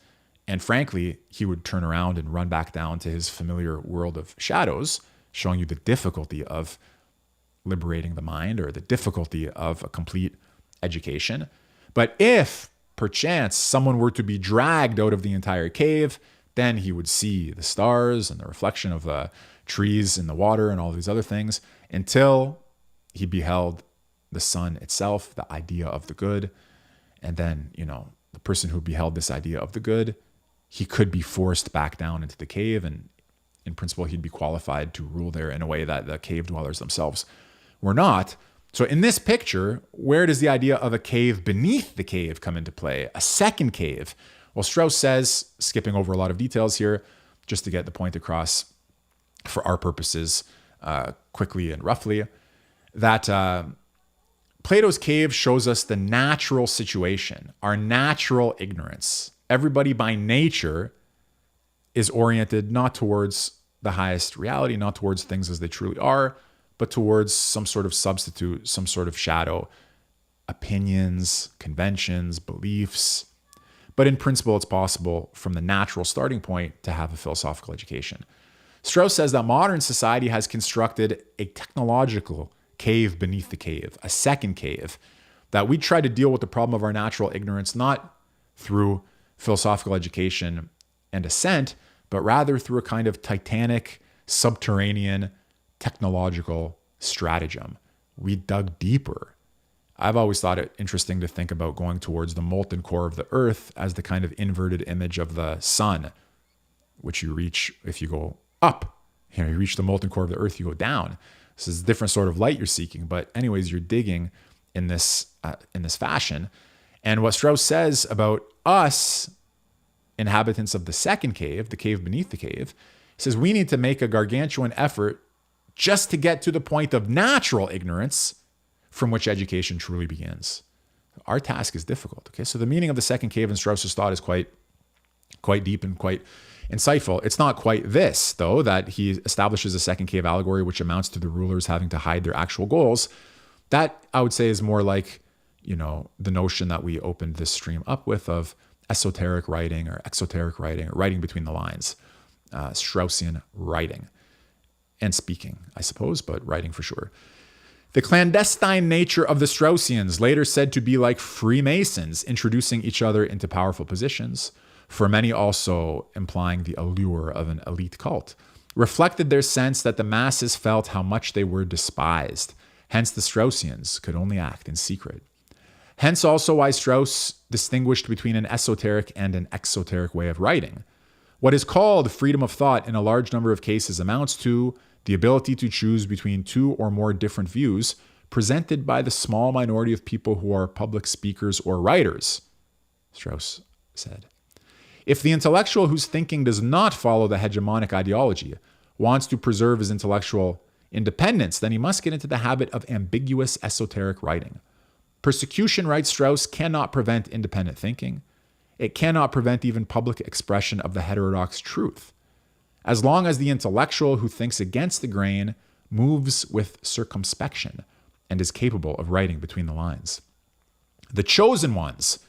And frankly, he would turn around and run back down to his familiar world of shadows, showing you the difficulty of liberating the mind or the difficulty of a complete education. But if perchance someone were to be dragged out of the entire cave, then he would see the stars and the reflection of the trees in the water and all these other things until he beheld the sun itself, the idea of the good. And then, the person who beheld this idea of the good, he could be forced back down into the cave, and in principle, he'd be qualified to rule there in a way that the cave dwellers themselves were not. So in this picture, where does the idea of a cave beneath the cave come into play? A second cave? Well, Strauss says, skipping over a lot of details here, just to get the point across for our purposes quickly and roughly, that Plato's cave shows us the natural situation, our natural ignorance. Everybody by nature is oriented not towards the highest reality, not towards things as they truly are, but towards some sort of substitute, some sort of shadow, opinions, conventions, beliefs. But in principle, it's possible from the natural starting point to have a philosophical education. Strauss says that modern society has constructed a technological cave beneath the cave, a second cave, that we try to deal with the problem of our natural ignorance, not through philosophical education and ascent, but rather through a kind of titanic, subterranean, technological stratagem. We dug deeper. I've always thought it interesting to think about going towards the molten core of the earth as the kind of inverted image of the sun, which you reach if you go up. You reach the molten core of the earth, you go down. This is a different sort of light you're seeking. But anyways, you're digging in this fashion. And what Strauss says about us, inhabitants of the second cave, the cave beneath the cave, says we need to make a gargantuan effort just to get to the point of natural ignorance from which education truly begins. Our task is difficult. Okay, so the meaning of the second cave in Strauss's thought is quite deep and quite insightful. It's not quite this, though, that he establishes a second cave allegory which amounts to the rulers having to hide their actual goals. That, I would say, is more like, the notion that we opened this stream up with of esoteric writing or exoteric writing, or writing between the lines, Straussian writing and speaking, I suppose, but writing for sure. The clandestine nature of the Straussians, later said to be like Freemasons, introducing each other into powerful positions, for many also implying the allure of an elite cult, reflected their sense that the masses felt how much they were despised. Hence, the Straussians could only act in secret. Hence also why Strauss distinguished between an esoteric and an exoteric way of writing. What is called freedom of thought in a large number of cases amounts to the ability to choose between two or more different views presented by the small minority of people who are public speakers or writers, Strauss said. If the intellectual whose thinking does not follow the hegemonic ideology wants to preserve his intellectual independence, then he must get into the habit of ambiguous esoteric writing. Persecution, writes Strauss, cannot prevent independent thinking. It cannot prevent even public expression of the heterodox truth. As long as the intellectual who thinks against the grain moves with circumspection and is capable of writing between the lines. The chosen ones,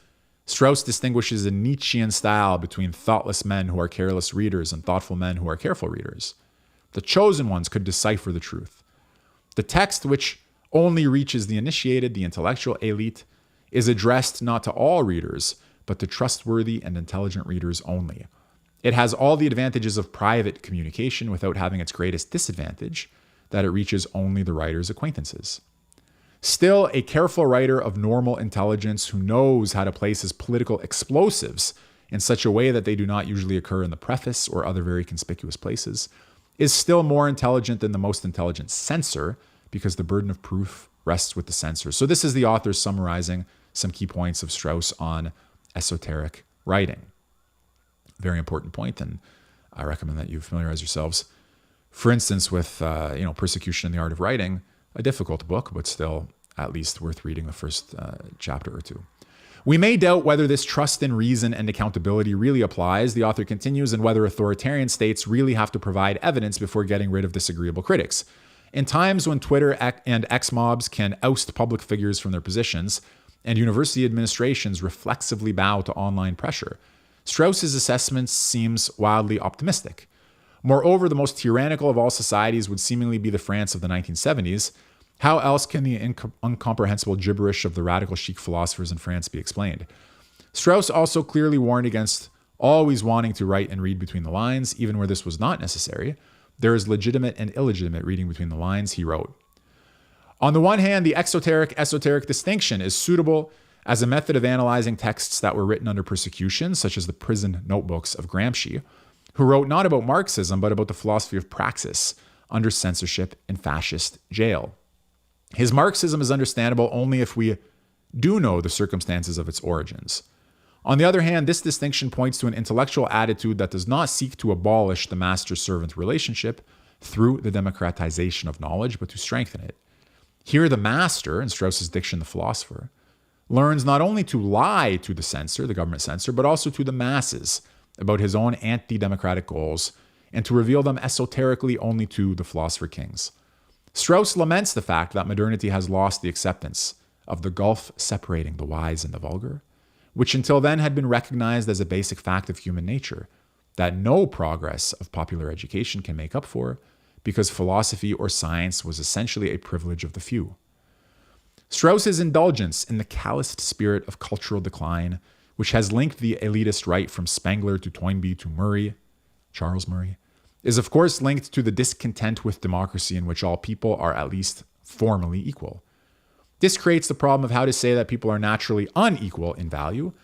Strauss distinguishes a Nietzschean style between thoughtless men who are careless readers and thoughtful men who are careful readers. The chosen ones could decipher the truth. The text, which only reaches the initiated, the intellectual elite, is addressed not to all readers, but to trustworthy and intelligent readers only. It has all the advantages of private communication without having its greatest disadvantage, that it reaches only the writer's acquaintances. Still, a careful writer of normal intelligence who knows how to place his political explosives in such a way that they do not usually occur in the preface or other very conspicuous places, is still more intelligent than the most intelligent censor, because the burden of proof rests with the censor. So this is the author summarizing some key points of Strauss on esoteric writing. Very important point, and I recommend that you familiarize yourselves, for instance, with Persecution in the Art of Writing, a difficult book, but still at least worth reading the first chapter or two. We may doubt whether this trust in reason and accountability really applies, the author continues, and whether authoritarian states really have to provide evidence before getting rid of disagreeable critics. In times when Twitter and X-mobs can oust public figures from their positions, and university administrations reflexively bow to online pressure, Strauss's assessment seems wildly optimistic. Moreover, the most tyrannical of all societies would seemingly be the France of the 1970s. How else can the incomprehensible gibberish of the radical chic philosophers in France be explained? Strauss also clearly warned against always wanting to write and read between the lines, even where this was not necessary. There is legitimate and illegitimate reading between the lines, he wrote. On the one hand, the exoteric-esoteric distinction is suitable as a method of analyzing texts that were written under persecution, such as the prison notebooks of Gramsci, who wrote not about Marxism, but about the philosophy of praxis under censorship in fascist jail. His Marxism is understandable only if we do know the circumstances of its origins. On the other hand, this distinction points to an intellectual attitude that does not seek to abolish the master-servant relationship through the democratization of knowledge, but to strengthen it. Here, the master, in Strauss's diction, the philosopher, learns not only to lie to the censor, the government censor, but also to the masses about his own anti-democratic goals, and to reveal them esoterically only to the philosopher kings. Strauss laments the fact that modernity has lost the acceptance of the gulf separating the wise and the vulgar, which until then had been recognized as a basic fact of human nature, that no progress of popular education can make up for, because philosophy or science was essentially a privilege of the few. Strauss's indulgence in the calloused spirit of cultural decline, which has linked the elitist right from Spengler to Toynbee to Murray, Charles Murray, is of course linked to the discontent with democracy in which all people are at least formally equal. This creates the problem of how to say that people are naturally unequal in value,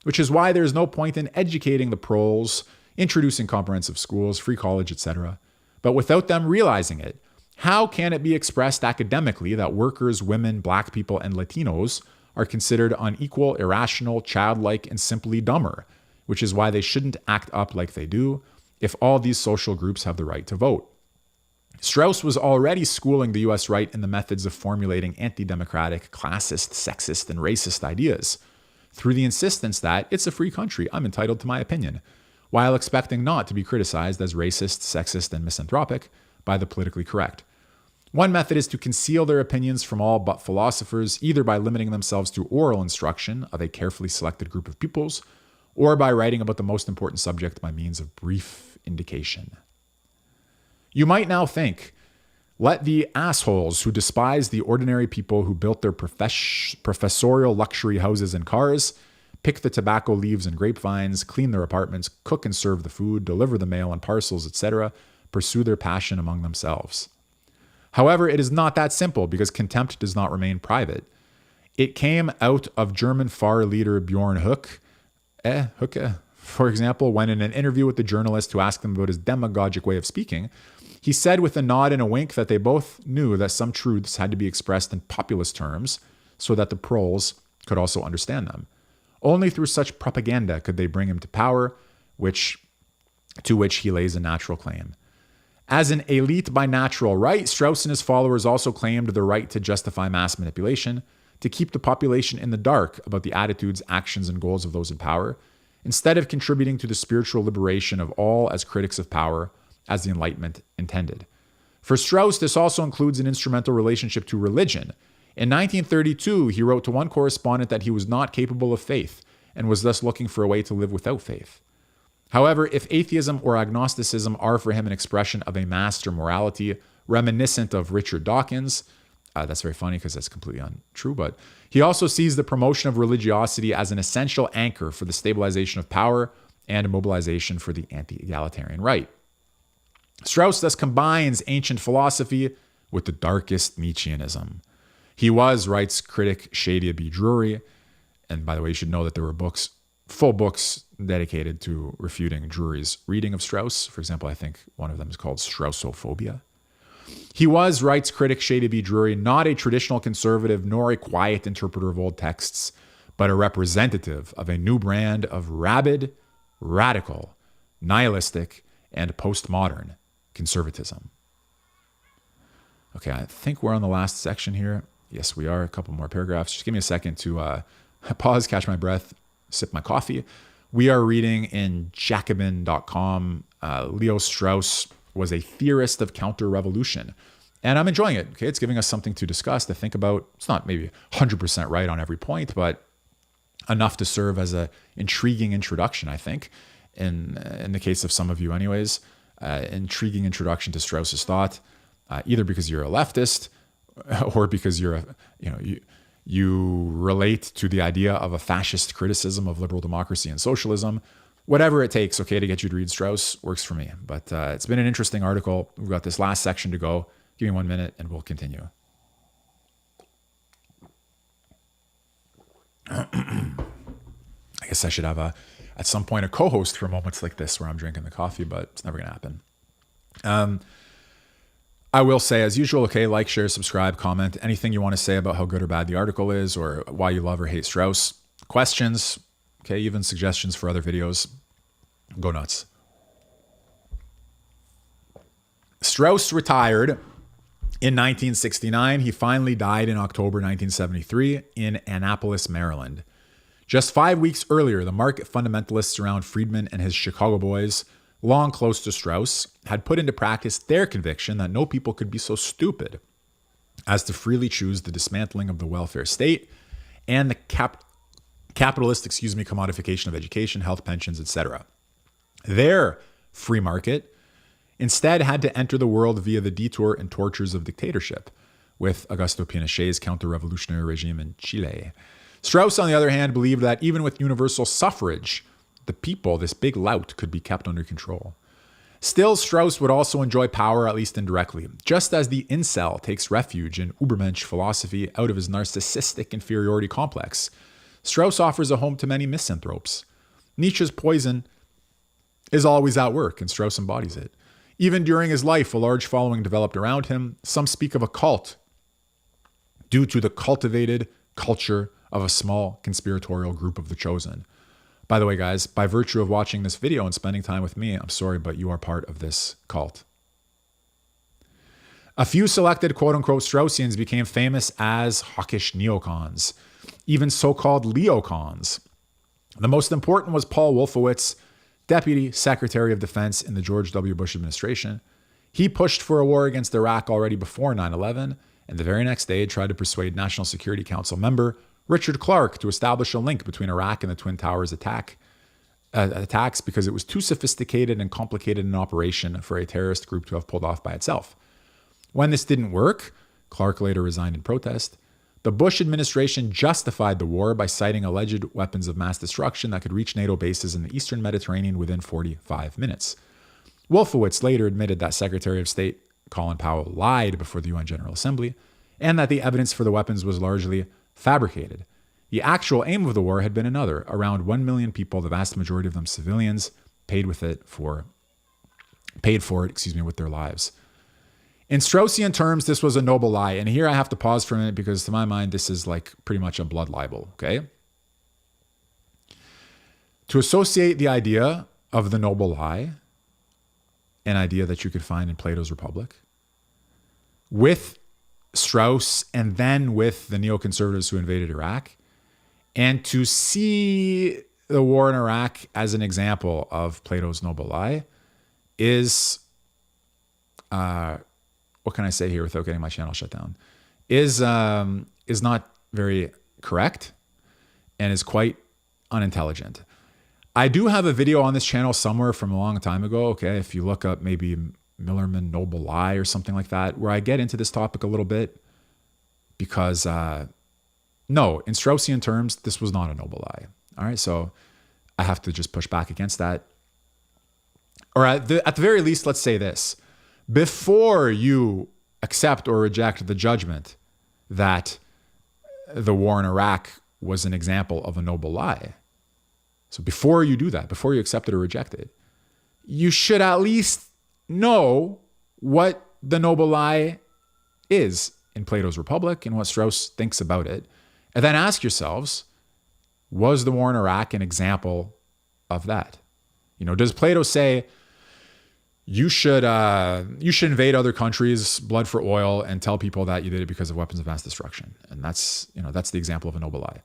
which is why there is no point in educating the proles, introducing comprehensive schools, free college, etc. But without them realizing it, how can it be expressed academically that workers, women, black people, and Latinos are considered unequal, irrational, childlike, and simply dumber, which is why they shouldn't act up like they do if all these social groups have the right to vote? Strauss was already schooling the US right in the methods of formulating anti-democratic, classist, sexist, and racist ideas through the insistence that it's a free country, I'm entitled to my opinion, while expecting not to be criticized as racist, sexist, and misanthropic by the politically correct. One method is to conceal their opinions from all but philosophers, either by limiting themselves to oral instruction of a carefully selected group of pupils, or by writing about the most important subject by means of brief indication. You might now think, let the assholes who despise the ordinary people who built their professorial luxury houses and cars, pick the tobacco leaves and grapevines, clean their apartments, cook and serve the food, deliver the mail and parcels, etc., pursue their passion among themselves. However, it is not that simple because contempt does not remain private. It came out of German far leader Bjorn Höcke, for example, when in an interview with the journalist who asked him about his demagogic way of speaking, he said with a nod and a wink that they both knew that some truths had to be expressed in populist terms so that the proles could also understand them. Only through such propaganda could they bring him to power, to which he lays a natural claim. As an elite by natural right, Strauss and his followers also claimed the right to justify mass manipulation, to keep the population in the dark about the attitudes, actions, and goals of those in power, instead of contributing to the spiritual liberation of all as critics of power, as the Enlightenment intended. For Strauss, this also includes an instrumental relationship to religion. In 1932, he wrote to one correspondent that he was not capable of faith and was thus looking for a way to live without faith. However, if atheism or agnosticism are for him an expression of a master morality reminiscent of Richard Dawkins, that's very funny because that's completely untrue, but he also sees the promotion of religiosity as an essential anchor for the stabilization of power and a mobilization for the anti-egalitarian right. Strauss thus combines ancient philosophy with the darkest Nietzscheanism. He was, writes critic Shadia B. Drury, and by the way, you should know that there were full books dedicated to refuting Drury's reading of Strauss. For example, I think one of them is called Straussophobia. He was, writes critic Shadia B. Drury, not a traditional conservative nor a quiet interpreter of old texts, but a representative of a new brand of rabid, radical, nihilistic, and postmodern conservatism. Okay, I think we're on the last section here. Yes, we are. A couple more paragraphs. Just give me a second to pause, catch my breath, sip my coffee. We are reading in Jacobin.com. Leo Strauss was a theorist of counter-revolution. And I'm enjoying it. Okay, it's giving us something to discuss, to think about. It's not maybe 100% right on every point, but enough to serve as an intriguing introduction, I think, in the case of some of you anyways. Intriguing introduction to Strauss's thought, either because you're a leftist or because you relate to the idea of a fascist criticism of liberal democracy and socialism. Whatever it takes, okay, to get you to read Strauss works for me. But it's been an interesting article. We've got this last section to go. Give me 1 minute and we'll continue. I guess I should have at some point a co-host for moments like this where I'm drinking the coffee, but it's never going to happen. I will say, as usual, okay, like, share, subscribe, comment, anything you want to say about how good or bad the article is or why you love or hate Strauss. Questions, okay, even suggestions for other videos. Go nuts. Strauss retired in 1969. He finally died in October 1973 in Annapolis, Maryland. Just 5 weeks earlier, the market fundamentalists around Friedman and his Chicago boys, long close to Strauss, had put into practice their conviction that no people could be so stupid as to freely choose the dismantling of the welfare state and the capitalist, commodification of education, health, pensions, etc. Their free market instead had to enter the world via the detour and tortures of dictatorship, with Augusto Pinochet's counter-revolutionary regime in Chile. Strauss, on the other hand, believed that even with universal suffrage, the people, this big lout, could be kept under control. Still, Strauss would also enjoy power, at least indirectly, just as the incel takes refuge in Übermensch philosophy out of his narcissistic inferiority complex. Strauss offers a home to many misanthropes. Nietzsche's poison is always at work, and Strauss embodies it. Even during his life, a large following developed around him. Some speak of a cult due to the cultivated culture of a small conspiratorial group of the chosen. By the way, guys, by virtue of watching this video and spending time with me, I'm sorry, but you are part of this cult. A few selected quote-unquote Straussians became famous as hawkish neocons, even so-called Leocons. The most important was Paul Wolfowitz, Deputy Secretary of Defense in the George W. Bush administration. He pushed for a war against Iraq already before 9/11, and the very next day tried to persuade National Security Council member Richard Clarke to establish a link between Iraq and the Twin Towers attacks because it was too sophisticated and complicated an operation for a terrorist group to have pulled off by itself. When this didn't work, Clarke later resigned in protest. The Bush administration justified the war by citing alleged weapons of mass destruction that could reach NATO bases in the eastern Mediterranean within 45 minutes. Wolfowitz later admitted that Secretary of State Colin Powell lied before the UN General Assembly and that the evidence for the weapons was largely fabricated. The actual aim of the war had been another. Around 1 million people, the vast majority of them civilians, paid for it with their lives. In Straussian terms, this was a noble lie. And here I have to pause for a minute because to my mind, this is like pretty much a blood libel, okay? To associate the idea of the noble lie, an idea that you could find in Plato's Republic, with Strauss and then with the neoconservatives who invaded Iraq, and to see the war in Iraq as an example of Plato's noble lie is, what can I say here without getting my channel shut down, is not very correct and is quite unintelligent. I do have a video on this channel somewhere from a long time ago, okay, if you look up maybe Millerman Noble Lie or something like that, where I get into this topic a little bit because, no, in Straussian terms, this was not a noble lie. All right, so I have to just push back against that. Or at the very least, let's say this. Before you accept or reject the judgment that the war in Iraq was an example of a noble lie, so before you do that, before you accept it or reject it, you should at least know what the noble lie is in Plato's Republic and what Strauss thinks about it. And then ask yourselves, was the war in Iraq an example of that? You know, does Plato say you should invade other countries, blood for oil, and tell people that you did it because of weapons of mass destruction? And that's the example of a noble lie.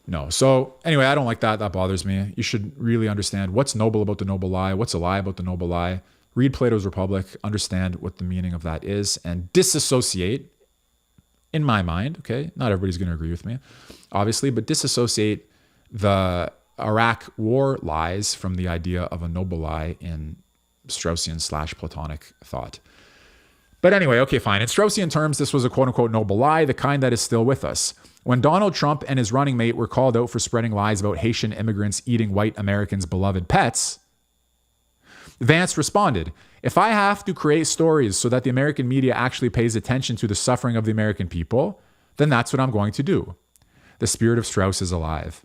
No. So anyway, I don't like that. That bothers me. You should really understand what's noble about the noble lie, what's a lie about the noble lie. Read Plato's Republic, understand what the meaning of that is, and disassociate, in my mind, okay? Not everybody's going to agree with me, obviously, but disassociate the Iraq war lies from the idea of a noble lie in Straussian / Platonic thought. But anyway, okay, fine. In Straussian terms, this was a quote-unquote noble lie, the kind that is still with us. When Donald Trump and his running mate were called out for spreading lies about Haitian immigrants eating white Americans' beloved pets, Vance responded, "If I have to create stories so that the American media actually pays attention to the suffering of the American people, then that's what I'm going to do. The spirit of Strauss is alive."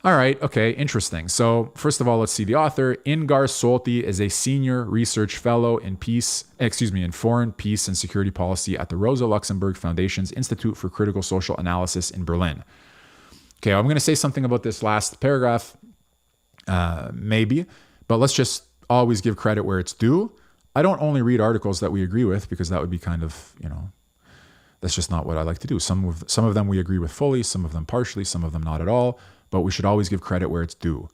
All right, okay, interesting. So first of all, let's see the author. Ingar Solti is a senior research fellow in foreign, peace, and security policy at the Rosa Luxemburg Foundation's Institute for Critical Social Analysis in Berlin. Okay, I'm going to say something about this last paragraph, maybe, but let's just always give credit where it's due. I don't only read articles that we agree with because that would be kind of, that's just not what I like to do. Some of them we agree with fully, some of them partially, some of them not at all. But we should always give credit where it's due,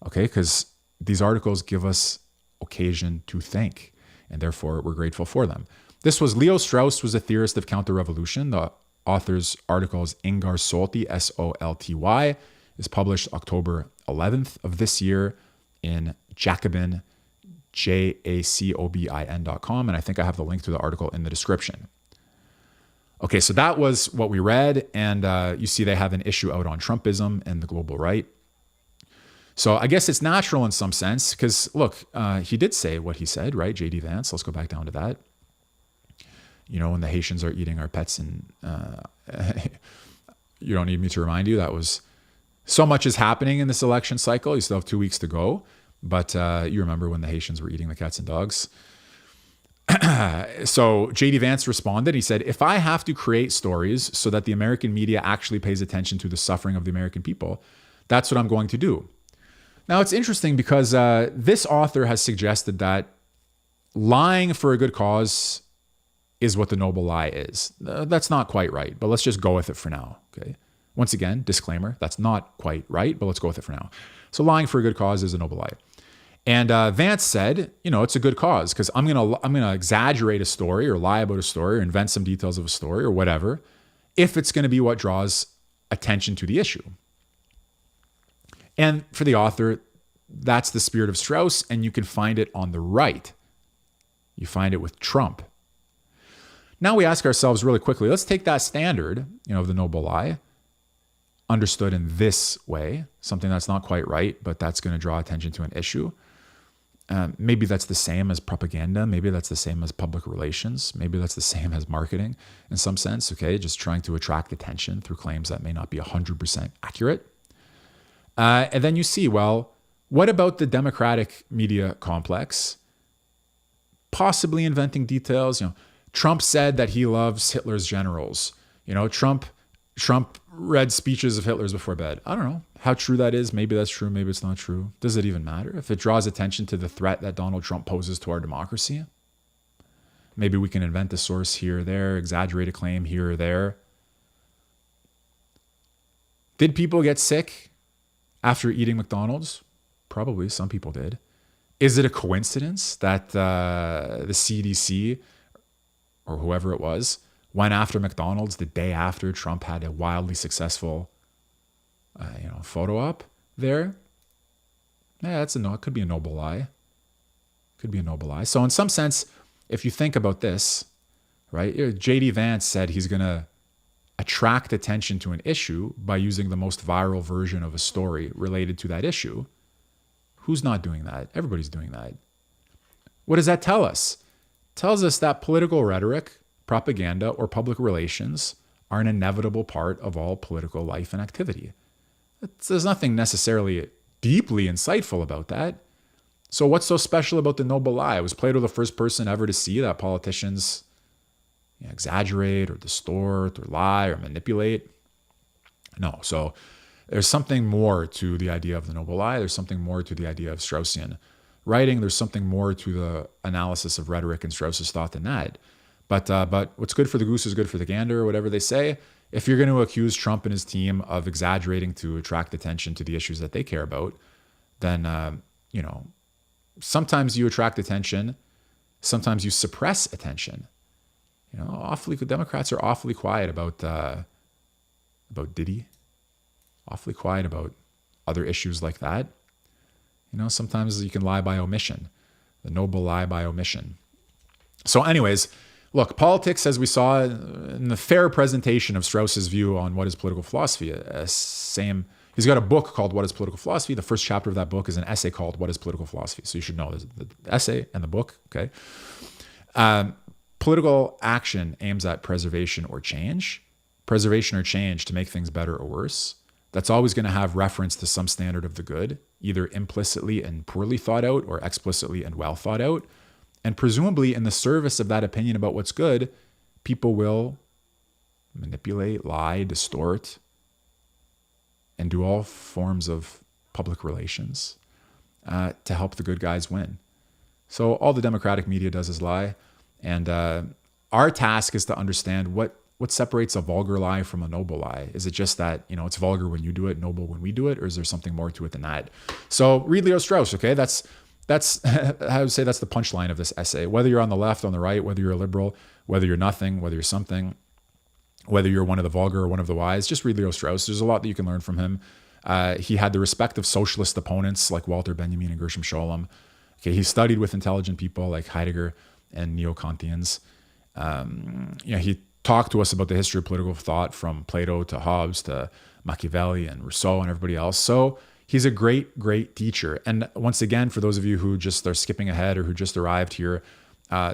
okay? Because these articles give us occasion to think, and therefore we're grateful for them. This was Leo Strauss was a theorist of counter-revolution. The author's article is Ingar Solti, S-O-L-T-Y, is published October 11th of this year in Jacobin, Jacobin.com, and I think I have the link to the article in the description. Okay, so that was what we read. And you see they have an issue out on Trumpism and the global right. So I guess it's natural in some sense because, look, he did say what he said, right? J.D. Vance, let's go back down to that. You know, when the Haitians are eating our pets and you don't need me to remind you, that was so much is happening in this election cycle. You still have 2 weeks to go. But you remember when the Haitians were eating the cats and dogs. So J.D. Vance responded. He said, if I have to create stories so that the American media actually pays attention to the suffering of the American people, that's what I'm going to do. Now, it's interesting because this author has suggested that lying for a good cause is what the noble lie is. That's not quite right, but let's just go with it for now. Okay. Once again, disclaimer, that's not quite right, but let's go with it for now. So lying for a good cause is a noble lie. And Vance said, you know, it's a good cause because I'm gonna exaggerate a story or lie about a story or invent some details of a story or whatever, if it's going to be what draws attention to the issue. And for the author, that's the spirit of Strauss, and you can find it on the right. You find it with Trump. Now we ask ourselves really quickly, let's take that standard, you know, of the noble lie, understood in this way, something that's not quite right, but that's going to draw attention to an issue. Maybe that's the same as propaganda. Maybe that's the same as public relations. Maybe that's the same as marketing in some sense, okay? Just trying to attract attention through claims that may not be 100% accurate. And then you see, well, what about the Democratic media complex? Possibly inventing details. You know, Trump said that he loves Hitler's generals. You know, Trump read speeches of Hitler's before bed. I don't know how true that is. Maybe that's true. Maybe it's not true. Does it even matter? If it draws attention to the threat that Donald Trump poses to our democracy, maybe we can invent a source here or there, exaggerate a claim here or there. Did people get sick after eating McDonald's? Probably. Some people did. Is it a coincidence that the CDC or whoever it was went after McDonald's the day after Trump had a wildly successful, photo op there? Yeah, it could be a noble lie. Could be a noble lie. So in some sense, if you think about this, right, J.D. Vance said he's going to attract attention to an issue by using the most viral version of a story related to that issue. Who's not doing that? Everybody's doing that. What does that tell us? It tells us that political rhetoric, propaganda, or public relations are an inevitable part of all political life and activity. There's nothing necessarily deeply insightful about that. So what's so special about the noble lie? Was Plato the first person ever to see that politicians exaggerate or distort or lie or manipulate? No. So there's something more to the idea of the noble lie. There's something more to the idea of Straussian writing. There's something more to the analysis of rhetoric and Strauss's thought than that. But what's good for the goose is good for the gander, or whatever they say. If you're going to accuse Trump and his team of exaggerating to attract attention to the issues that they care about, then, sometimes you attract attention. Sometimes you suppress attention. Democrats are awfully quiet about Diddy. Awfully quiet about other issues like that. Sometimes you can lie by omission. The noble lie by omission. So anyways, look, politics, as we saw in the fair presentation of Strauss's view on what is political philosophy, he's got a book called What is Political Philosophy. The first chapter of that book is an essay called What is Political Philosophy? So you should know the essay and the book, okay? Political action aims at preservation or change. Preservation or change to make things better or worse. That's always going to have reference to some standard of the good, either implicitly and poorly thought out or explicitly and well thought out. And presumably in the service of that opinion about what's good, people will manipulate, lie, distort, and do all forms of public relations to help the good guys win. So all the Democratic media does is lie. And our task is to understand what separates a vulgar lie from a noble lie. Is it just that, it's vulgar when you do it, noble when we do it, or is there something more to it than that? So read Leo Strauss, okay? That's I would say that's the punchline of this essay. Whether you're on the left, on the right, whether you're a liberal, whether you're nothing, whether you're something, whether you're one of the vulgar or one of the wise, just read Leo Strauss. There's a lot that you can learn from him. He had the respect of socialist opponents like Walter Benjamin and Gershom Scholem. Okay, he studied with intelligent people like Heidegger and Neo-Kantians. He talk to us about the history of political thought from Plato to Hobbes to Machiavelli and Rousseau and everybody else. So he's a great, great teacher. And once again, for those of you who just are skipping ahead or who just arrived here,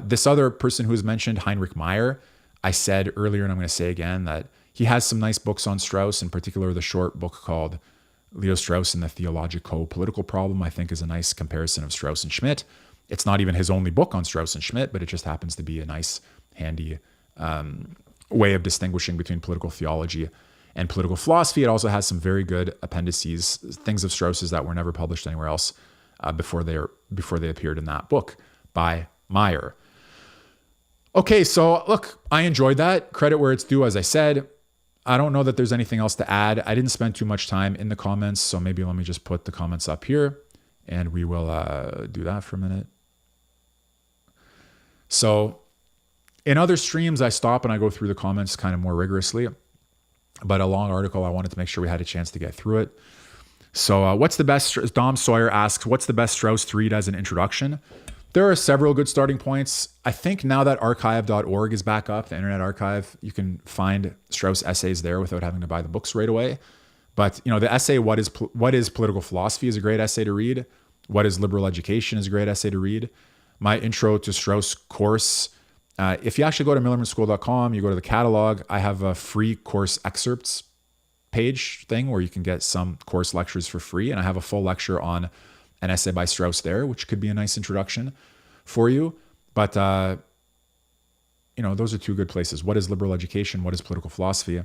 this other person who was mentioned, Heinrich Meyer, I said earlier, and I'm going to say again, that he has some nice books on Strauss, in particular the short book called Leo Strauss and the Theologico-Political Problem, I think is a nice comparison of Strauss and Schmitt. It's not even his only book on Strauss and Schmitt, but it just happens to be a nice, handy way of distinguishing between political theology and political philosophy. It also has some very good appendices, things of Strauss's that were never published anywhere else before they appeared in that book by Meyer. Okay, so look, I enjoyed that. Credit where it's due, as I said. I don't know that there's anything else to add. I didn't spend too much time in the comments, so maybe let me just put the comments up here and we will do that for a minute. So in other streams, I stop and I go through the comments kind of more rigorously, but a long article, I wanted to make sure we had a chance to get through it. So what's the best, Dom Sawyer asks, what's the best Strauss to read as an introduction? There are several good starting points. I think now that archive.org is back up, the Internet Archive, you can find Strauss essays there without having to buy the books right away. But the essay, What is Political Philosophy is a great essay to read. What is Liberal Education is a great essay to read. My Intro to Strauss course, if you actually go to millermanschool.com, you go to the catalog, I have a free course excerpts page thing where you can get some course lectures for free. And I have a full lecture on an essay by Strauss there, which could be a nice introduction for you. But, those are two good places. What is Liberal Education? What is Political Philosophy?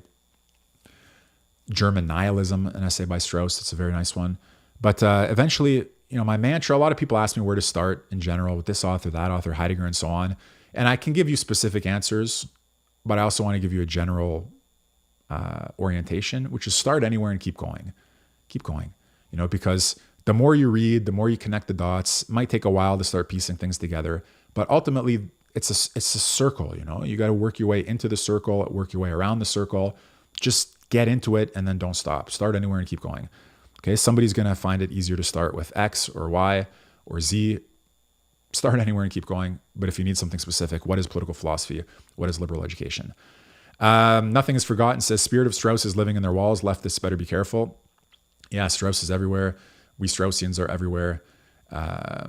German Nihilism, an essay by Strauss. It's a very nice one. But eventually, my mantra, a lot of people ask me where to start in general with this author, that author, Heidegger, and so on. And I can give you specific answers, but I also want to give you a general orientation, which is start anywhere and keep going. Keep going, because the more you read, the more you connect the dots. It might take a while to start piecing things together, but ultimately it's a circle. You got to work your way into the circle, work your way around the circle. Just get into it and then don't stop. Start anywhere and keep going. Okay, somebody's going to find it easier to start with X or Y or Z. Start anywhere and keep going. But if you need something specific, what is political philosophy? What is liberal education? Nothing is forgotten says, Spirit of Strauss is living in their walls. Leftists better be careful. Yeah, Strauss is everywhere. We Straussians are everywhere. Yeah,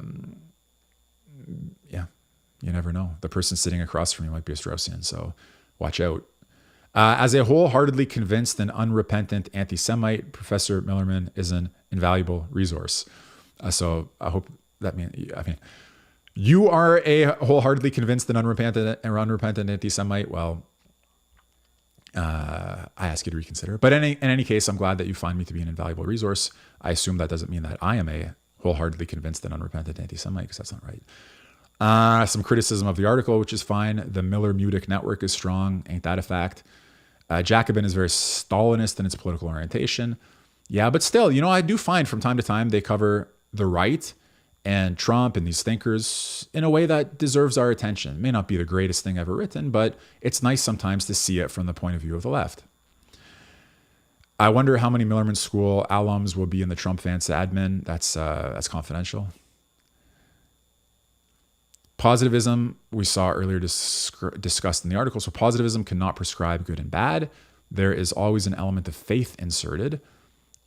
you never know. The person sitting across from you might be a Straussian, so watch out. As a wholeheartedly convinced and unrepentant anti-Semite, Professor Millerman is an invaluable resource. So I hope that you are a wholeheartedly convinced and unrepentant anti-Semite. Well, I ask you to reconsider. But in any case, I'm glad that you find me to be an invaluable resource. I assume that doesn't mean that I am a wholeheartedly convinced and unrepentant anti-Semite, because that's not right. Some criticism of the article, which is fine. The Miller-Mudick network is strong. Ain't that a fact? Jacobin is very Stalinist in its political orientation. Yeah, but still, I do find from time to time they cover the right and Trump and these thinkers in a way that deserves our attention. It may not be the greatest thing ever written, but it's nice sometimes to see it from the point of view of the left. I wonder how many Millerman School alums will be in the Trump Vance admin. That's confidential. Positivism, we saw earlier discussed in the article. So positivism cannot prescribe good and bad. There is always an element of faith inserted.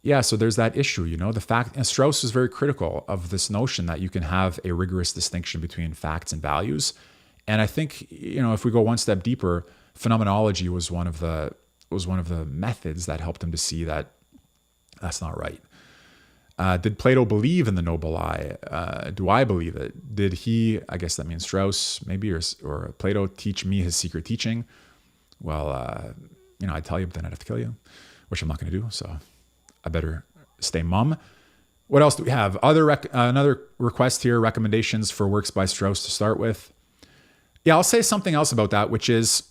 Yeah, so there's that issue, the fact, and Strauss is very critical of this notion that you can have a rigorous distinction between facts and values. And I think, if we go one step deeper, phenomenology was one of the methods that helped him to see that that's not right. Did Plato believe in the noble eye? Do I believe it? Did he, I guess that means Strauss maybe, or Plato teach me his secret teaching? Well, I'd tell you, but then I'd have to kill you, which I'm not going to do. So I better stay mum. What else do we have? Another request here, recommendations for works by Strauss to start with. Yeah, I'll say something else about that, which is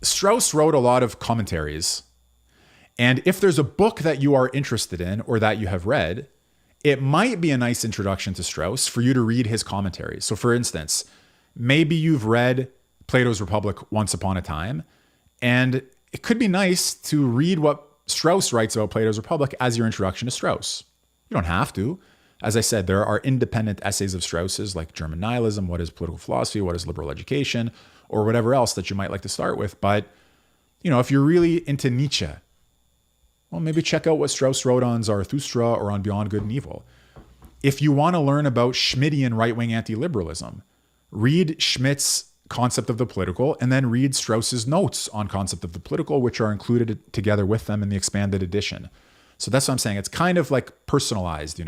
Strauss wrote a lot of commentaries. And if there's a book that you are interested in or that you have read, it might be a nice introduction to Strauss for you to read his commentaries. So for instance, maybe you've read Plato's Republic once upon a time, and it could be nice to read what Strauss writes about Plato's Republic as your introduction to Strauss. You don't have to. As I said, there are independent essays of Strauss's, like German Nihilism, what is political philosophy, what is liberal education, or whatever else that you might like to start with. But, if you're really into Nietzsche, well, maybe check out what Strauss wrote on Zarathustra or on Beyond Good and Evil. If you want to learn about Schmittian right-wing anti-liberalism, read Schmidt's Concept of the Political, and then read Strauss's notes on Concept of the Political, which are included together with them in the expanded edition. So that's what I'm saying. It's kind of like personalized,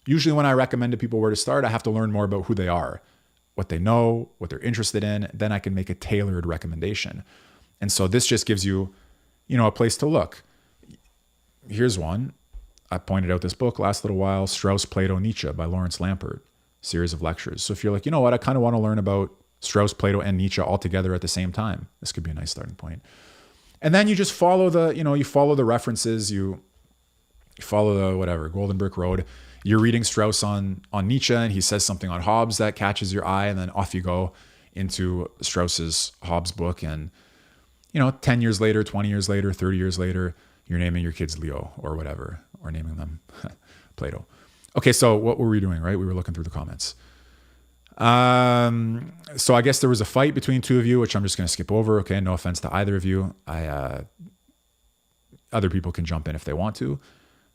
Usually when I recommend to people where to start, I have to learn more about who they are, what they know, what they're interested in. Then I can make a tailored recommendation. And so this just gives you, a place to look. Here's one. I pointed out this book last little while, Strauss, Plato, Nietzsche by Lawrence Lampert, series of lectures. So if you're like, I kind of want to learn about Strauss, Plato, and Nietzsche all together at the same time, this could be a nice starting point. And then you just follow you follow the references, you follow the whatever, Golden Brick Road. You're reading Strauss on Nietzsche, and he says something on Hobbes that catches your eye, and then off you go into Strauss's Hobbes book. And, 10 years later, 20 years later, 30 years later, you're naming your kids Leo or whatever, or naming them Plato. Okay, so what were we doing, right? We were looking through the comments. So I guess there was a fight between two of you, which I'm just going to skip over. Okay, no offense to either of you. Other people can jump in if they want to,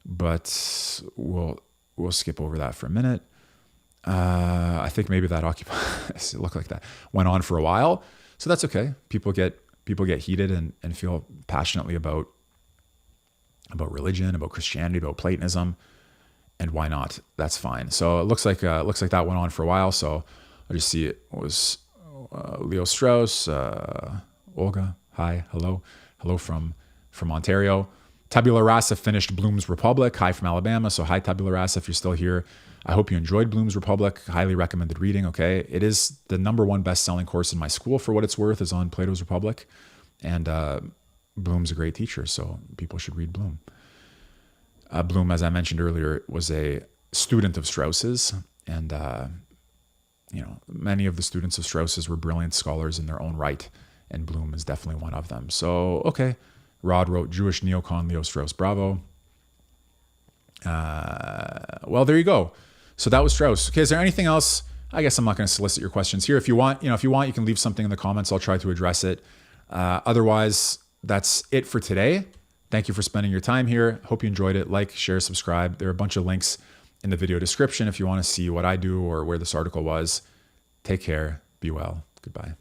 but we'll skip over that for a minute. I think maybe that occupies. It looked like that went on for a while, so that's okay. People get heated and feel passionately about religion, about Christianity, about Platonism, and why not? That's fine. So it looks like that went on for a while. So I just see it was Leo Strauss, Olga. Hi, hello from Ontario. Tabula Rasa finished Bloom's Republic. Hi from Alabama. So hi, Tabula Rasa, if you're still here. I hope you enjoyed Bloom's Republic. Highly recommended reading, okay? It is the #1 best-selling course in my school, for what it's worth, is on Plato's Republic. And Bloom's a great teacher, so people should read Bloom. Bloom, as I mentioned earlier, was a student of Strauss's. And, many of the students of Strauss's were brilliant scholars in their own right. And Bloom is definitely one of them. So, okay. Rod wrote, Jewish neocon Leo Strauss, bravo. Well, there you go. So that was Strauss. Okay, is there anything else? I guess I'm not going to solicit your questions here. If you want, you can leave something in the comments. I'll try to address it. Otherwise, that's it for today. Thank you for spending your time here. Hope you enjoyed it. Like, share, subscribe. There are a bunch of links in the video description if you want to see what I do or where this article was. Take care. Be well. Goodbye.